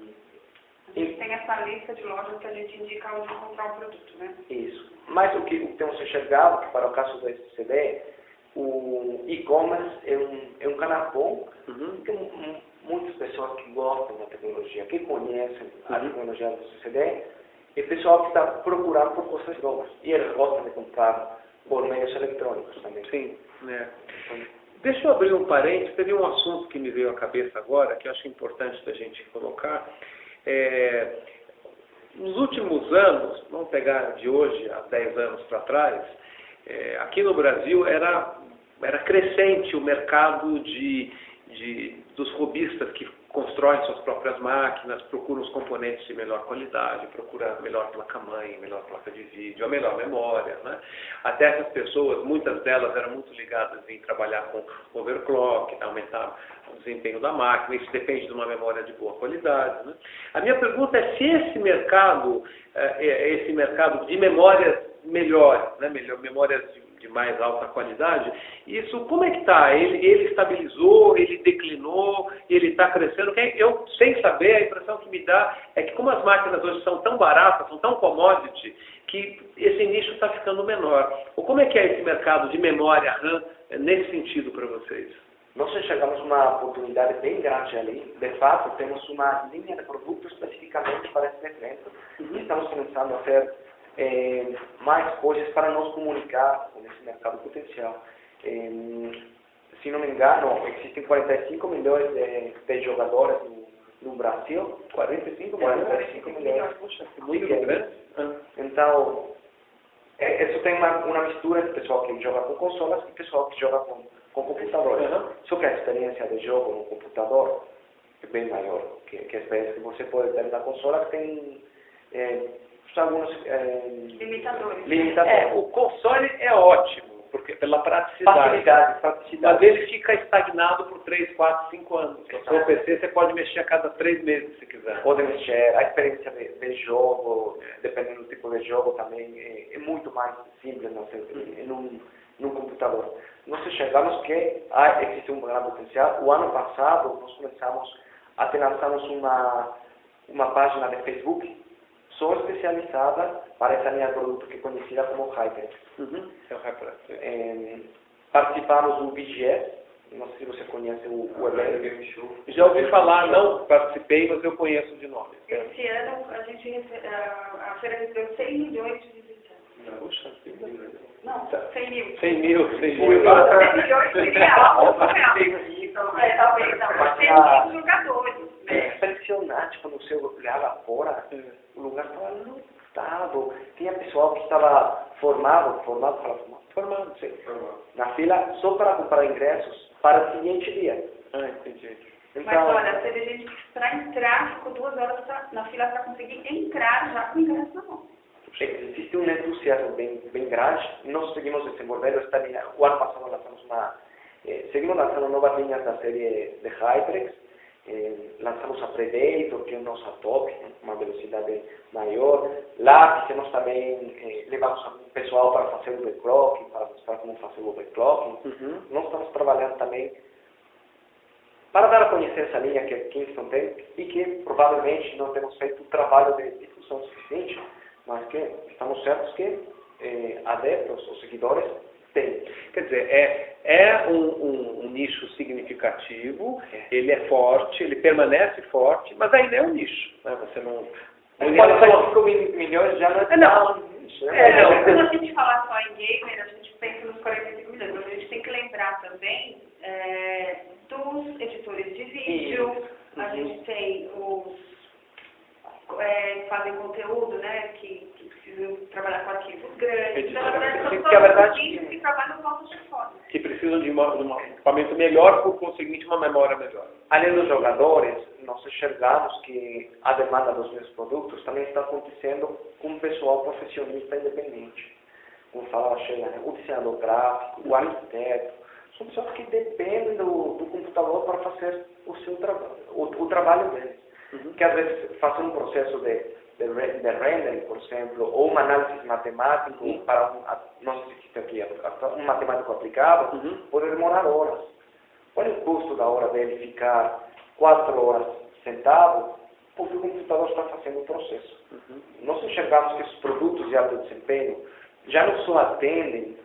A gente tem essa lista de lojas que a gente indica onde comprar o produto, né? Isso. Mas o que temos enxergado, que para o caso do SSD, o e-commerce é um canal bom, tem muitas pessoas que gostam da tecnologia, que conhecem a tecnologia do SSD, e o pessoal que está procurando por coisas novas. E eles gostam de comprar por meios eletrônicos também. Sim, né? Deixa eu abrir um parênteses. Teve um assunto que me veio à cabeça agora, que eu acho importante da gente colocar. Nos últimos anos, vamos pegar de hoje a 10 anos para trás, aqui no Brasil era crescente o mercado dos robistas que constroem suas próprias máquinas, procuram os componentes de melhor qualidade, procuram a melhor placa-mãe, melhor placa de vídeo, a melhor memória, né? Até essas pessoas, muitas delas eram muito ligadas em trabalhar com overclock, aumentar o desempenho da máquina. Isso depende de uma memória de boa qualidade, né? A minha pergunta é se esse mercado de memórias melhores, né? Memórias de mais alta qualidade, isso como é que está? Ele estabilizou, ele declinou, ele está crescendo? Eu, sem saber, a impressão que me dá é que como as máquinas hoje são tão baratas, são tão commodity, que esse nicho está ficando menor. Ou como é que é esse mercado de memória RAM nesse sentido para vocês? nós enxergamos uma oportunidade bem grande ali. De fato, temos uma linha de produtos especificamente para esse evento. E estamos começando a fazer mais coisas para nos comunicar com esse mercado potencial. Se não me engano, existem 45 milhões de jogadores no Brasil. 45 milhões. Puxa, muito grande. Então, isso tem uma mistura de pessoal que joga com consolas e pessoal que joga com computadores. Só que a experiência de jogo no computador é bem maior que a experiência que você pode ter na consola, que tem alguns limitadores. O console é ótimo, porque pela praticidade. Mas ele fica estagnado por 3, 4, 5 anos. No seu PC você pode mexer a cada 3 meses, se quiser. Pode mexer. A experiência de jogo, dependendo do tipo de jogo também, é muito mais simples num computador. Nós enxergamos que existe um grande potencial. O ano passado, nós começamos a lançarmos uma página de Facebook só especializada para essa linha de produto que é conhecida como HyperX. Participamos do BGS, não sei se você conhece o evento. Já ouvi falar, não participei, mas eu conheço de nome. Esse ano a feira recebeu 100 milhões de visitantes. Puxa, Não, 100 mil. 100 mil. 100 milhões seria algo real. Talvez, não. 100 mil jogadores. É impressionante quando você olhava fora, o lugar estava lotado. Tinha pessoal que estava formado, sim. Na fila só para comprar ingressos para o seguinte dia. Entendi. Então, mas olha, teve gente que para entrar ficou 2 horas na fila para conseguir entrar já com o ingresso na mão. Existe um entusiasmo bem grande. Nós seguimos desenvolvendo esta linha. O ano passado lançamos seguimos lançando novas linhas da série de HyperX. Lançamos a Predator, que é o nosso top, uma velocidade maior. Lá fizemos também, levamos o pessoal para fazer o overclocking, para mostrar como fazer o overclocking. Nós estamos trabalhando também para dar a conhecer essa linha que a Kingston tem e que provavelmente não temos feito o trabalho de difusão suficiente, mas que estamos certos que adeptos ou seguidores têm. Quer dizer, é um nicho significativo, ele é forte, ele permanece forte, mas ainda é um nicho. Né? Você não... 45 milhões já não é tão nicho. Quando a gente fala só em gamer, a gente pensa nos 45 milhões, mas a gente tem que lembrar também dos editores de vídeo, a gente tem os que fazem conteúdo, né, que precisam trabalhar com arquivos grandes. Então, na verdade, são todos os que trabalham no nosso telefone. Que precisam de um equipamento melhor, por conseguinte, uma memória melhor. Além dos jogadores, nós enxergamos que a demanda dos meus produtos também está acontecendo com o pessoal profissionista independente. Como fala a Sheila, o diseñador gráfico, o arquiteto. São pessoas que dependem do computador para fazer o trabalho deles. Que às vezes fazem um processo de rendering, por exemplo, ou uma análise matemática para não sei se existe aqui, um matemático aplicado, pode demorar horas. Qual é o custo da hora dele ficar 4 horas sentado, porque o computador está fazendo o processo. Nós enxergamos que os produtos de alto desempenho já não só atendem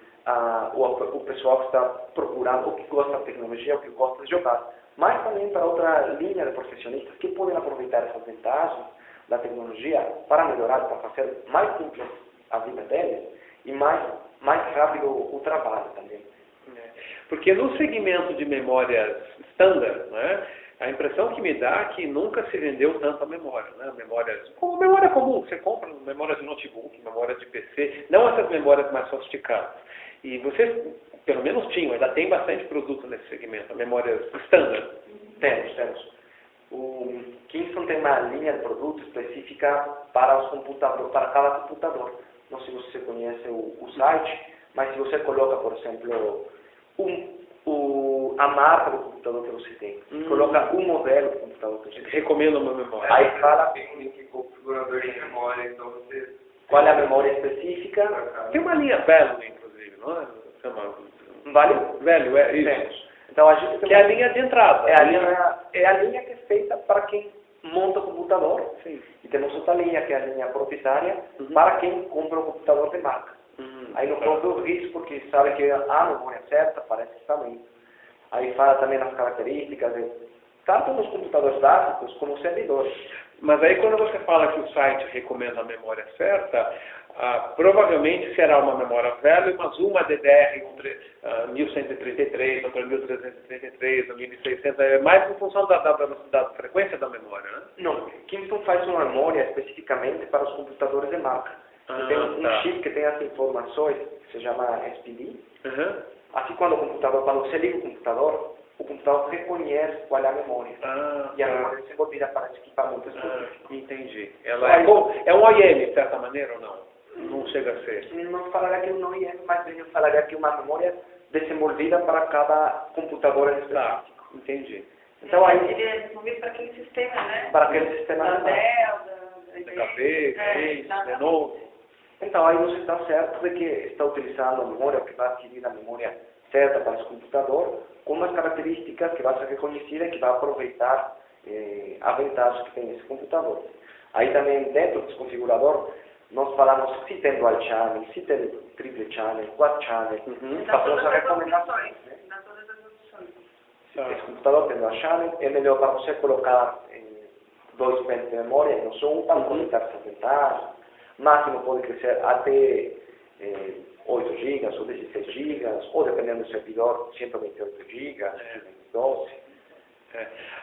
o pessoal que está procurando, o que gosta da tecnologia, o que gosta de jogar, mas também para outra linha de profissionistas que podem aproveitar essas vantagens da tecnologia para melhorar, para fazer mais simples a vida deles e mais rápido o trabalho também. Porque no segmento de memórias standard, né, a impressão que me dá é que nunca se vendeu tanta memória, né? Como memória comum, você compra memória de notebook, memória de PC, não essas memórias mais sofisticadas. E vocês, pelo menos tinham, ainda tem bastante produto nesse segmento, memórias standard. Temos. O Kingston tem uma linha de produto específica para os computadores, para cada computador. Não sei se você conhece o site, mas se você coloca, por exemplo, a marca do computador que você tem, coloca o modelo do computador que você tem. Recomendo uma memória. Aí fala que configurador de memória, então você... Qual é a memória específica? Tem uma linha Value, inclusive, não é? Value, é isso. Temos. Então a gente tem que é a linha de entrada. É a linha que é feita para quem monta o computador. Sim. E temos outra linha, que é a linha proprietária, para quem compra o computador de marca. Aí não corre o risco, porque sabe que a memória certa parece que está bem. Aí fala também nas características, tanto nos computadores básicos como nos servidores. Mas aí quando você fala que o site recomenda a memória certa, provavelmente será uma memória velha, mas uma DDR 1133, outra 1333, ou 1600, é mais em função da frequência da memória, né? Não, Kingston faz uma memória especificamente para os computadores de marca. Tem um chip que tem as informações, que se chama SPD. Assim, quando você liga o computador reconhece qual é a memória. E a memória é desenvolvida para esse equipamento específico. Entendi. Ela é um OEM, de certa maneira, ou não? Não chega a ser? Não falaria que não é, mas eu falaria que uma memória desenvolvida para cada computador específico. Entendi. Então, aí ele é desenvolvido para aquele sistema, né? Para aquele sistema da Dell, da HP, Lenovo. Então, aí você está certo de que está utilizando a memória, que vai adquirir a memória certa para esse computador, com umas características que vai ser reconhecida e que vai aproveitar a vantagem que tem esse computador. Aí também, dentro desse configurador, nós falamos se tem dual channel, se tem triple channel, quad channel, fazemos as recomendações. Dá todas as opções. Esse computador tem dual channel, é melhor para você colocar 2 pentes de memória, não só um, para conectar essa vantagem. Máximo pode crescer até 8 GB ou 16 GB, ou dependendo do servidor, 128 GB, 112.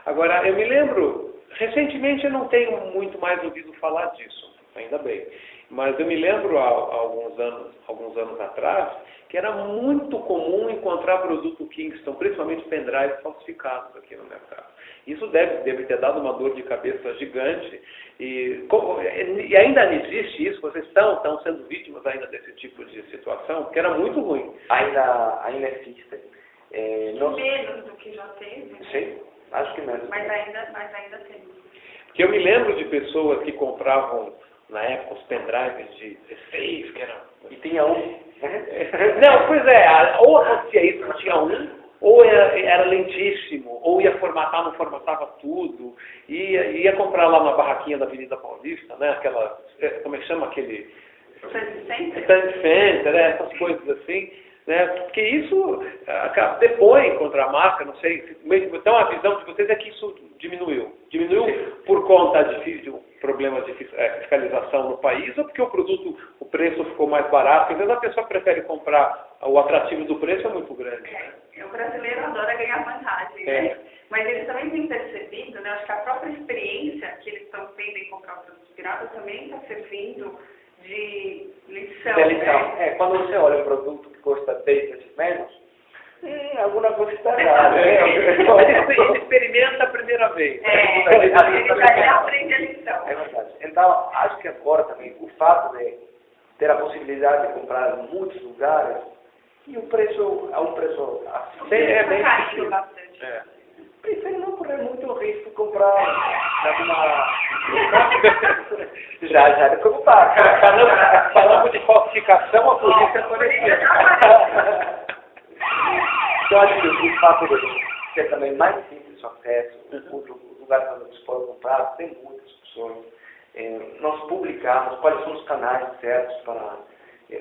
Agora, eu me lembro, recentemente eu não tenho muito mais ouvido falar disso, ainda bem, mas eu me lembro há alguns anos atrás que era muito comum encontrar produto Kingston, principalmente pendrives falsificados aqui no mercado. Isso deve ter dado uma dor de cabeça gigante. E ainda existe isso? Vocês estão sendo vítimas ainda desse tipo de situação? Porque era muito ruim. Ainda existe. Menos do que já teve. Sim, acho que menos. Mas ainda tem. Porque eu me lembro de pessoas que compravam, na época, os pendrives de 16, que era... E tinha um. Não, pois ou acontecia isso, não tinha um, ou era lentíssimo, ou ia formatar, não formatava tudo, ia comprar lá na barraquinha da Avenida Paulista, né, aquela, como é que chama aquele... Stand Center, essas coisas assim, né, porque isso depõe contra a marca, não sei, então a visão de vocês é que isso diminuiu por conta de problemas de fiscalização no país, ou porque o preço ficou mais barato, porque às vezes a pessoa prefere comprar, o atrativo do preço é muito grande, né? O brasileiro adora ganhar vantagem, né? Mas eles também têm percebido, né? Acho que a própria experiência que eles estão tendo em comprar produtos piratas também está servindo de lição. Né? Quando você olha um produto que custa 10 vezes menos, alguma coisa está errada. Ele experimenta a primeira vez. Ele já aprende a lição. É verdade. Então, acho que agora também o fato de ter a possibilidade de comprar em muitos lugares e o preço é um preço assim. É bem caro bastante. Prefiro não correr muito risco de comprar já é preocupado. Falamos de falsificação, a polícia apareceu. Eu acho que o fato de ser também mais simples o acesso, os lugares onde você pode comprar, tem muitas opções. Nós publicamos quais são os canais certos para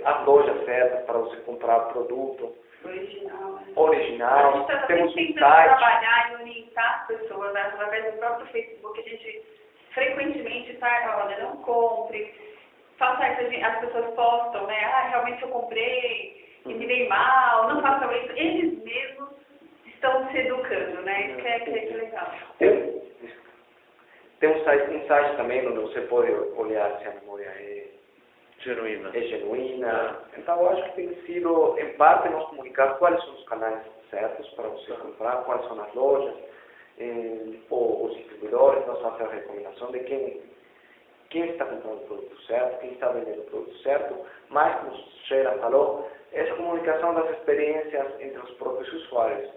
as lojas certas para você comprar o produto original. A gente está temos sempre um tentando site. trabalhar e orientar as pessoas, né? Através do próprio Facebook. A gente frequentemente está, olha, não compre, faça isso, as pessoas postam, né? Realmente eu comprei e me dei mal, não façam isso. Eles mesmos estão se educando, né? Isso que é legal. Tem um site também onde você pode olhar se a memória é genuína. Então, eu acho que tem sido, em parte, nós comunicar quais são os canais certos para você comprar, quais são as lojas, os distribuidores, nós fazemos a recomendação de quem está comprando o produto certo, quem está vendendo o produto certo, mas, como Sheila falou, essa comunicação das experiências entre os próprios usuários,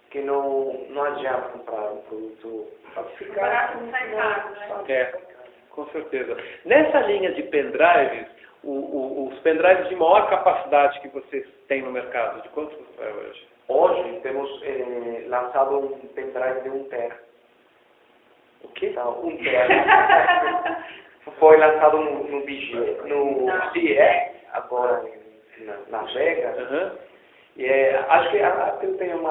que não adianta comprar um produto falsificado. Com certeza. Nessa linha de pendrives, os pendrives de maior capacidade que vocês têm no mercado, de quantos é hoje? Hoje temos lançado um pendrive de 1 TB. O quê? Então, 1 TB. Foi lançado no CES, agora em Las Vegas. E acho que eu tenho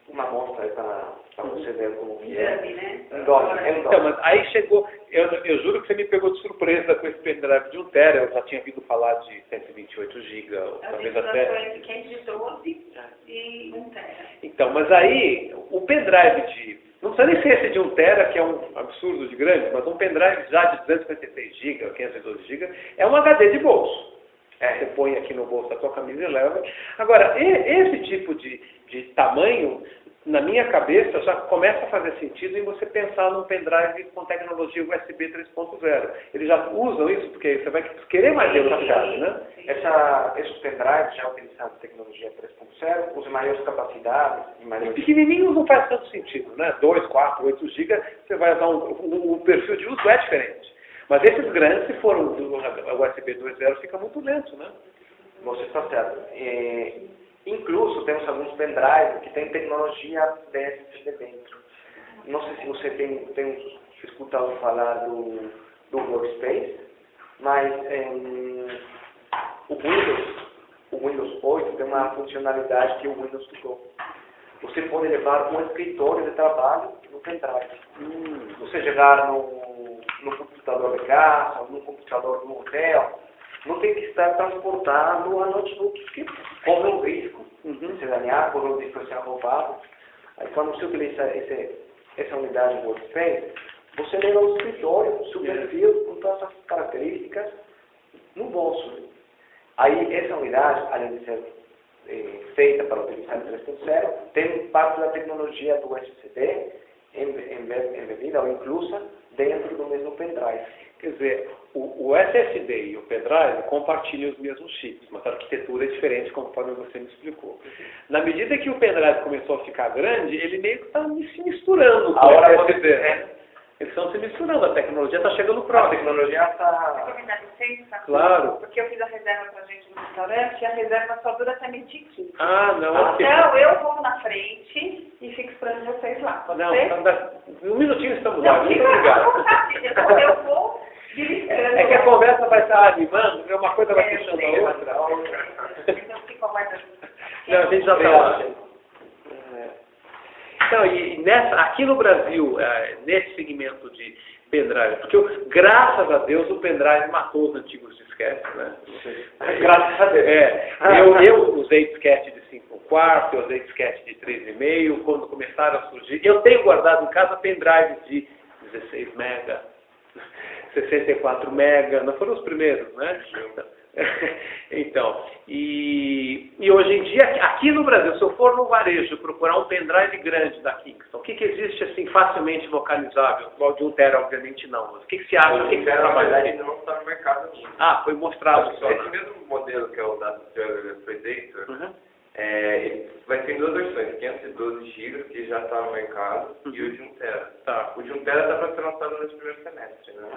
uma amostra para você ver como que é. Exame, né? Então, mas aí chegou, eu juro que você me pegou de surpresa com esse pendrive de 1 TB, eu já tinha ouvido falar de 128 GB, talvez até... Que é de 12 e 1 TB. Então, mas aí, o pendrive não precisa nem ser esse de 1 TB, que é um absurdo de grande, mas um pendrive já de 256 GB, 512 GB, é um HD de bolso. Você põe aqui no bolso da sua camisa e leva. Agora, esse tipo de tamanho, na minha cabeça, já começa a fazer sentido em você pensar num pendrive com tecnologia USB 3.0. Eles já usam isso, porque você vai querer mais velocidade, né? Esses pendrives já utilizam tecnologia 3.0, usam maiores capacidades. Os pequenininhos não faz tanto sentido, né? 2, 4, 8 GB, você vai usar o perfil de uso é diferente. Mas esses grandes, se for o USB 2.0, fica muito lento, né? Você está certo. Incluso temos alguns pendrives que têm tecnologia DSSD dentro. Não sei se você tem escutado falar do Workspace, mas o Windows 8 tem uma funcionalidade que é o Windows to Go. Você pode levar um escritório de trabalho no pendrive. Você chegar no computador de casa, no computador do hotel, não tem que estar transportando a notebooks que correm o risco de se danhar, correm o risco de ser roubado. Aí quando você utiliza essa unidade Workspace, você leva o escritório, seu perfil, com todas as características no bolso. Aí essa unidade, além de ser feita para utilizar o 3.0, tem parte da tecnologia do SSD embebida ou inclusa dentro do mesmo pendrive. Quer dizer, o SSD e o pendrive compartilham os mesmos chips, mas a arquitetura é diferente, conforme você me explicou. Na medida que o pendrive começou a ficar grande, ele meio que está se misturando com o SSD. Eles estão se misturando, a tecnologia está chegando próximo. A tecnologia está... Você pode me dar licença? Claro. Porque eu fiz a reserva pra gente no restaurante e a reserva só dura até meio-dia 15. Ah, não. Então eu vou na frente e fico esperando vocês lá. Pode ser? Um minutinho estamos lá. Não, Muito fica obrigado. eu vou beliscando. É que a conversa vai estar animando, uma coisa vai puxando a outra. Então fica aguardando. Não, a gente já está lá. Então, aqui no Brasil, nesse segmento de pendrive, porque graças a Deus o pendrive matou os antigos disquetes, né? Graças a Deus. Eu usei disquete de 5/4, eu usei disquete de 3,5, quando começaram a surgir. Eu tenho guardado em casa pendrive de 16 mega, 64 mega, não foram os primeiros, né? Então, e hoje em dia, aqui no Brasil, se eu for no varejo procurar um pendrive grande da Kingston, o que existe assim facilmente localizável? O de 1 TB, obviamente não. Mas o que você acha? O de 1 TB, na verdade, ainda não está no mercado ainda. Ah, foi mostrado só. Esse mesmo modelo que é o Data Server Predator, ele vai ter em 2 versões, 512 GB, que já está no mercado, e o de 1 TB. Tá. O de 1 TB está para ser lançado nesse primeiro semestre, né?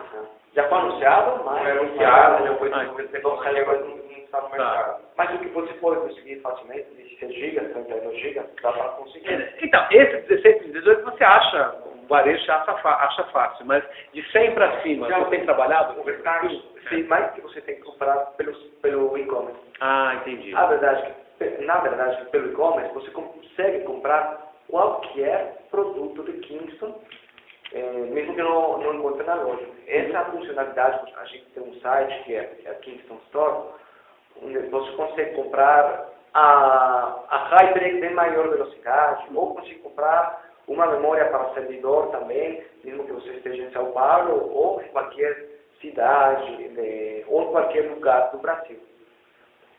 Já foi anunciado, mas... Foi anunciado, já foi desenvolvido, mas não está no mercado. Mas o que você pode conseguir facilmente, de 6 GB, 32 GB, dá para conseguir. Então, esse 16 e 18 você acha, o varejo acha fácil, mas de 100 para cima, você tem trabalhado? Sim, mais que você tem que comprar pelo e-commerce. Ah, entendi. Na verdade, pelo e-commerce, você consegue comprar qualquer produto de Kingston, mesmo que não encontre na loja. Essa funcionalidade, a gente tem um site que é a Kingston Store, onde você consegue comprar a HyperX de maior velocidade, ou consegue comprar uma memória para servidor também, mesmo que você esteja em São Paulo, ou em qualquer cidade, ou em qualquer lugar do Brasil.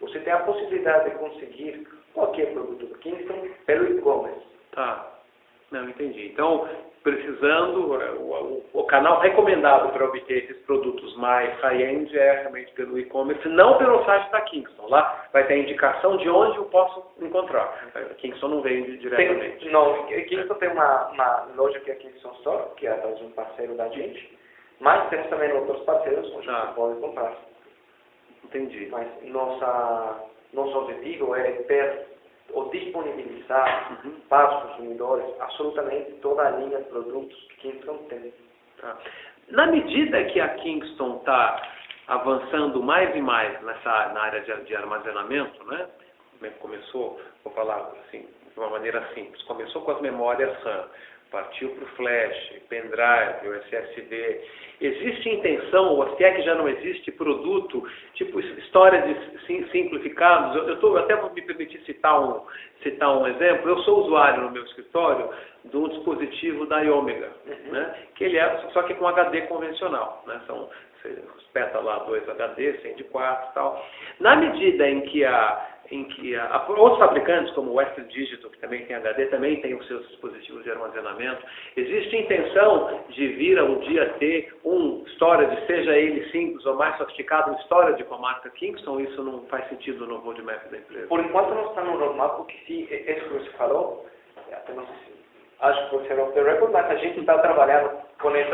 Você tem a possibilidade de conseguir qualquer produto do Kingston pelo e-commerce. Tá. Não, entendi. Então, precisando, o canal recomendado para obter esses produtos mais high-end é realmente pelo e-commerce, não pelo site da Kingston. Lá vai ter a indicação de onde eu posso encontrar. A Kingston não vende diretamente. Não, Kingston tem uma loja que é a Kingston Store, que é um parceiro da gente, mas temos também outros parceiros onde você pode comprar. Entendi. Mas nosso objetivo é ter ou disponibilizar para os consumidores absolutamente toda a linha de produtos que Kingston tem. Tá. Na medida que a Kingston está avançando mais e mais na área de armazenamento, né? começou, vou falar assim, de uma maneira simples, começou com as memórias RAM, partiu para o flash, pendrive, o SSD. Existe intenção, ou se é que já não existe produto, tipo história de simplificados. Eu até vou me permitir citar um exemplo. Eu sou usuário no meu escritório de um dispositivo da Iômega, né? Que ele é só que com HD convencional, né? Você espeta lá 2 HD, 100 de 4 e tal. Na medida em que outros fabricantes, como o Western Digital, que também tem HD, também tem os seus dispositivos de armazenamento, existe intenção de vir um dia ter um storage, seja ele simples ou mais sofisticado, um storage com a marca Kingston. Isso não faz sentido no roadmap da empresa? Por enquanto não está no roadmap, porque se isso que você falou, até não sei se acho que você não tem record, mas a gente está trabalhando com isso.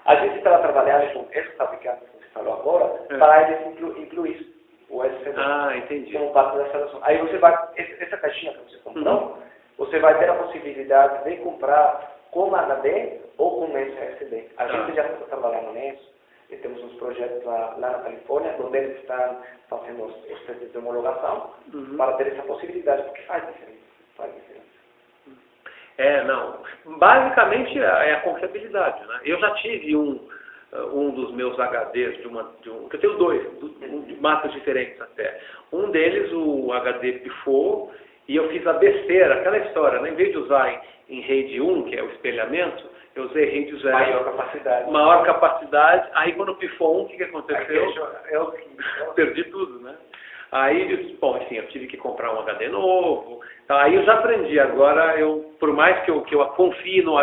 A gente está trabalhando com esse fabricante que você falou agora, para eles incluir o SSD entendi. como parte da solução. Aí você vai, essa caixinha que você comprou, você vai ter a possibilidade de comprar com HD ou com SSD. A gente já está trabalhando nisso, e temos uns projetos lá na Califórnia, onde eles estão fazendo os testes de homologação, para ter essa possibilidade, porque faz diferença. Não. Basicamente é a confiabilidade, né? Eu já tive um dos meus HDs, eu tenho 2, de marcas diferentes até. Um deles, o HD pifou, e eu fiz a besteira, aquela história, né? Em vez de usar em RAID 1, que é o espelhamento, eu usei RAID 0. Maior capacidade. Aí quando pifou o que aconteceu? Eu perdi tudo, né? Aí, bom, enfim, eu tive que comprar um HD novo. Então, aí eu já aprendi. Agora, por mais que eu confie no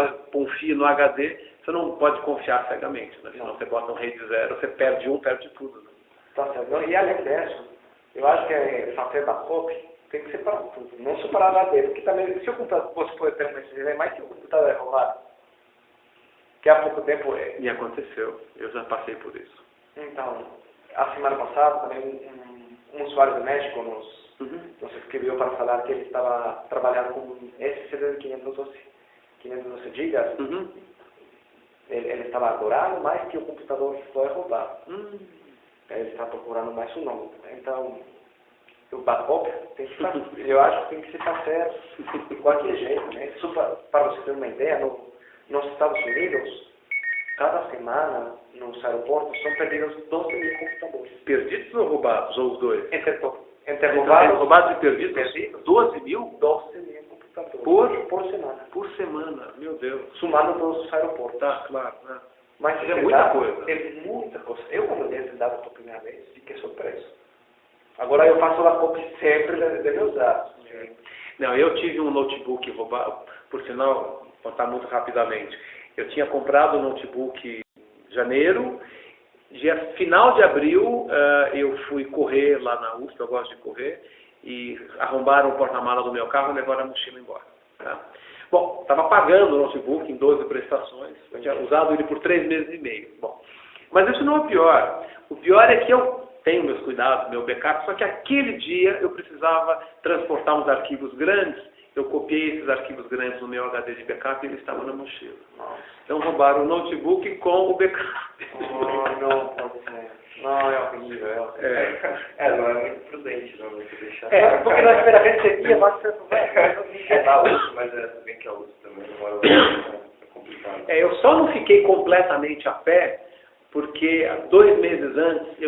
HD, você não pode confiar cegamente, né? Senão você bota um RAID 0, você perde tudo. Né? Tá certo. E além disso, eu acho que fazer backup tem que separar tudo. Não separar HD, porque também, se o computador, você pode ter um SSD, mas se o computador é roubado, que há pouco tempo Me aconteceu. Eu já passei por isso. Então, a semana passada, também um usuário do México nos escreveu para falar que ele estava trabalhando com SSD de 512 GB. Ele estava adorando, mas que o computador foi roubado. Ele está procurando mais um novo. Então, o backup tem que fazer, eu acho que tem que se fazer de qualquer jeito, né? Para você ter uma ideia, nos Estados Unidos, cada semana, nos aeroportos, são perdidos 12 mil computadores. Perdidos ou roubados, ou os dois? Entre roubados e perdidos? 12 mil? 12 mil computadores. Por semana. Por semana, meu Deus. Somando todos os aeroportos. Tá, claro. Né? Mas é muita coisa. É muita coisa. Eu, quando dei esse dado pela primeira vez, fiquei surpreso. Agora eu faço a cópia sempre de meus dados. Não, eu tive um notebook roubado, por sinal, vou contar muito rapidamente. Eu tinha comprado um notebook em janeiro, final de abril eu fui correr lá na USP, eu gosto de correr, e arrombaram o porta-mala do meu carro e levaram a mochila embora. Tá? Bom, estava pagando o notebook em 12 prestações, eu tinha usado ele por 3 meses e meio. Bom, mas isso não é o pior. O pior é que eu tenho meus cuidados, meu backup, só que aquele dia eu precisava transportar uns arquivos grandes, eu copiei esses arquivos grandes no meu HD de backup e ele estava na mochila. Então roubaram o notebook com o backup. Não pode ser. Não, é horrível. Não é muito prudente, não, você deixar. Porque na primeira vez você ia, mas você na USP, mas bem que a USP também não é complicado. Eu só não fiquei completamente a pé, porque 2 meses antes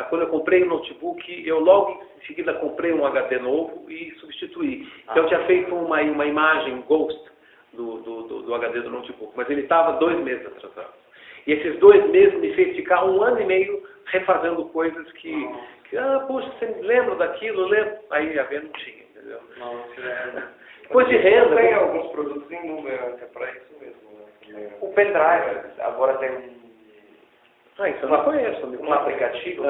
quando eu comprei o notebook, eu logo em seguida comprei um HD novo e substituí. Então eu tinha feito uma imagem ghost do HD do notebook, mas ele estava 2 meses atrasado. E esses 2 meses me fez ficar 1 ano e meio refazendo coisas que poxa, você me lembra daquilo? Lembra? Aí a ver não tinha, entendeu? Depois de renda... Tem alguns produtos em nuvem, é para isso mesmo. Né? O pendrive agora tem isso eu não conheço. Um aplicativo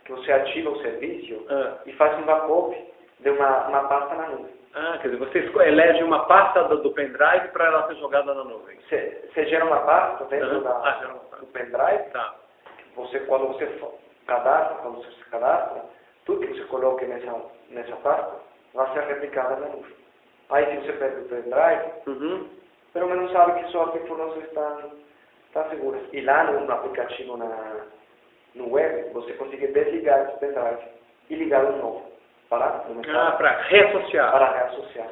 que você ativa o serviço e faz um backup de uma pasta na nuvem. Quer dizer, você elege uma pasta do pendrive para ela ser jogada na nuvem. Você gera uma pasta dentro do pendrive. Tá. Quando você se cadastra, tudo que você coloque nessa pasta vai ser replicado na nuvem. Aí se você perde o pendrive, pelo menos sabe que suas informações estão seguras. E lá no aplicativo no web, você consegue desligar esse pendrive e ligar um novo. para começar. Para reassociar. Para reassociar.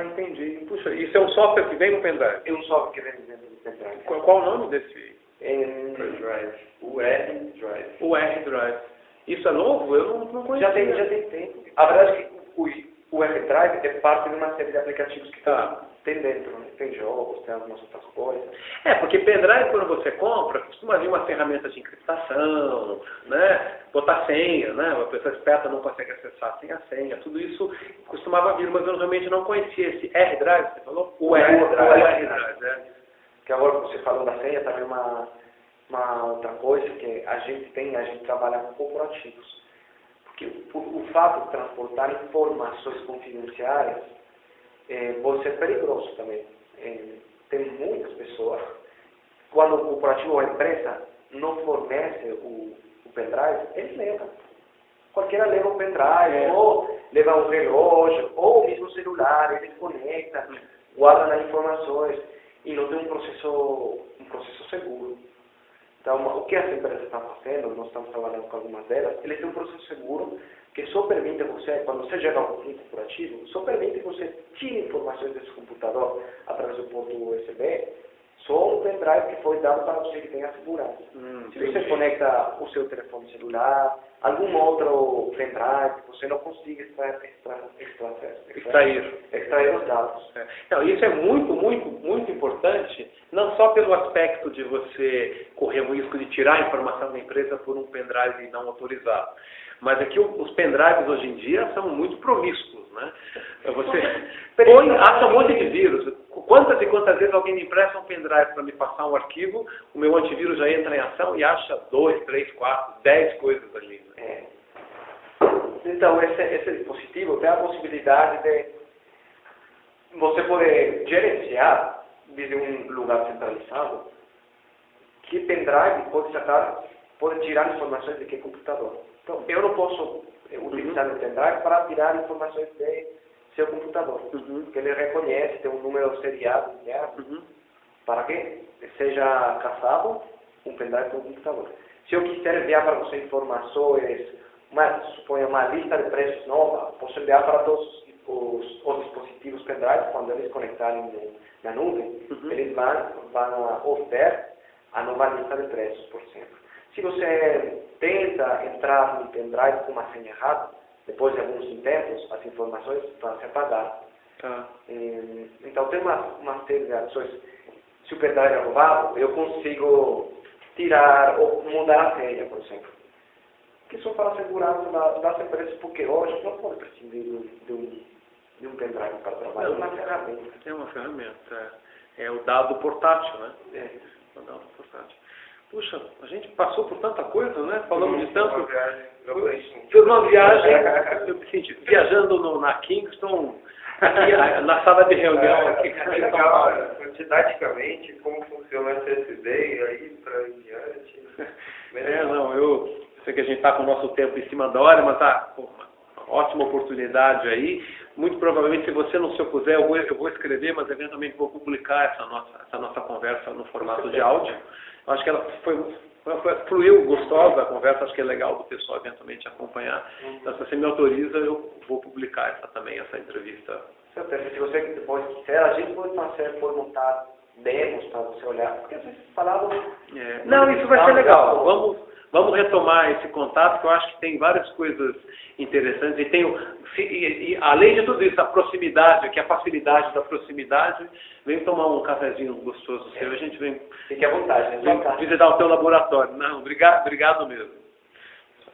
Entendi. Puxa, isso é um software que vem no pendrive? É um software que vem dentro do pendrive. Qual o nome desse? Drive. UR Drive. UR Drive. Isso é novo? Eu não conheço. Já tem tempo. A verdade é que o R-Drive é parte de uma série de aplicativos que tem dentro, né? Tem jogos, tem algumas outras coisas. Porque pendrive, quando você compra, costuma vir uma ferramenta de encriptação, né? Botar senha, né? Uma pessoa esperta não consegue acessar sem a senha. Tudo isso costumava vir, mas eu realmente não conhecia esse R-Drive, você falou? O R-Drive, né? Que agora você falou da senha, também uma outra coisa que a gente trabalha com corporativos. Porque o fato de transportar informações confidenciais pode ser perigoso também. Tem muitas pessoas, quando o corporativo ou a empresa não fornece o pendrive, eles levam. Qualquer leva o pendrive, ou leva um relógio, ou mesmo o celular, eles conectam, guardam as informações e não tem um processo seguro. Então, o que as empresas estão fazendo, nós estamos trabalhando com algumas delas, eles têm um processo seguro que só permite você, quando você chega ao corporativo, só permite que você tire informações desse computador através do porto USB, só um pendrive que foi dado para você que tenha segurança. Se você conecta o seu telefone celular, algum outro pendrive, você não consegue extrair os dados. Não, isso é muito, muito, muito importante, não só pelo aspecto de você correr o risco de tirar a informação da empresa por um pendrive não autorizado, mas é que os pendrives hoje em dia são muito promíscuos, né? Você acha um monte de vírus. Quantas e quantas vezes alguém me empresta um pendrive para me passar um arquivo, o meu antivírus já entra em ação e acha 2, 3, 4, 10 coisas ali. Né? Então, esse dispositivo tem a possibilidade de você poder gerenciar desde um lugar centralizado que pendrive pode tirar informações de que computador. Então, eu não posso utilizar o pendrive para tirar informações de seu computador, porque ele reconhece, tem um número seriado para que seja caçado um pendrive do computador. Se eu quiser enviar para você informações, suponha uma lista de preços nova, posso enviar para todos os dispositivos pendrive, quando eles conectarem na nuvem, eles vão obter a nova lista de preços, por exemplo. Se você tenta entrar no pendrive com uma senha errada, depois de alguns intentos, as informações vão ser apagadas. Então, tem uma série de ações. Se o pendrive é roubado, eu consigo tirar ou mudar a senha, por exemplo. Que são para a segurança das empresas, porque hoje não pode prescindir de um pendrive para trabalhar. É uma ferramenta. É uma ferramenta. É o dado portátil, né? O dado portátil. Puxa, a gente passou por tanta coisa, né? Falamos de tanto. Fiz uma viagem, eu me senti viajando na Kingston, aqui, na sala de reunião. Aqui, quantitativamente, como funciona essa SSD aí para diante. Eu sei que a gente está com o nosso tempo em cima da hora, mas tá uma ótima oportunidade aí. Muito provavelmente, se você não se opuser, eu vou escrever, mas eventualmente vou publicar essa nossa conversa no formato de áudio. Eu acho que ela fluiu gostosa a conversa, acho que é legal do pessoal eventualmente acompanhar. Então, se você me autoriza, eu vou publicar essa entrevista. Se você depois quiser, a gente pode montar demos para você olhar, porque às vezes falavam... Não, isso vai ser legal. Vamos retomar esse contato, que eu acho que tem várias coisas interessantes. E além de tudo isso, a proximidade, que a facilidade da proximidade, vem tomar um cafezinho gostoso seu, a gente vem... Fique à vontade. Vem visitar o teu laboratório. Não, obrigado mesmo.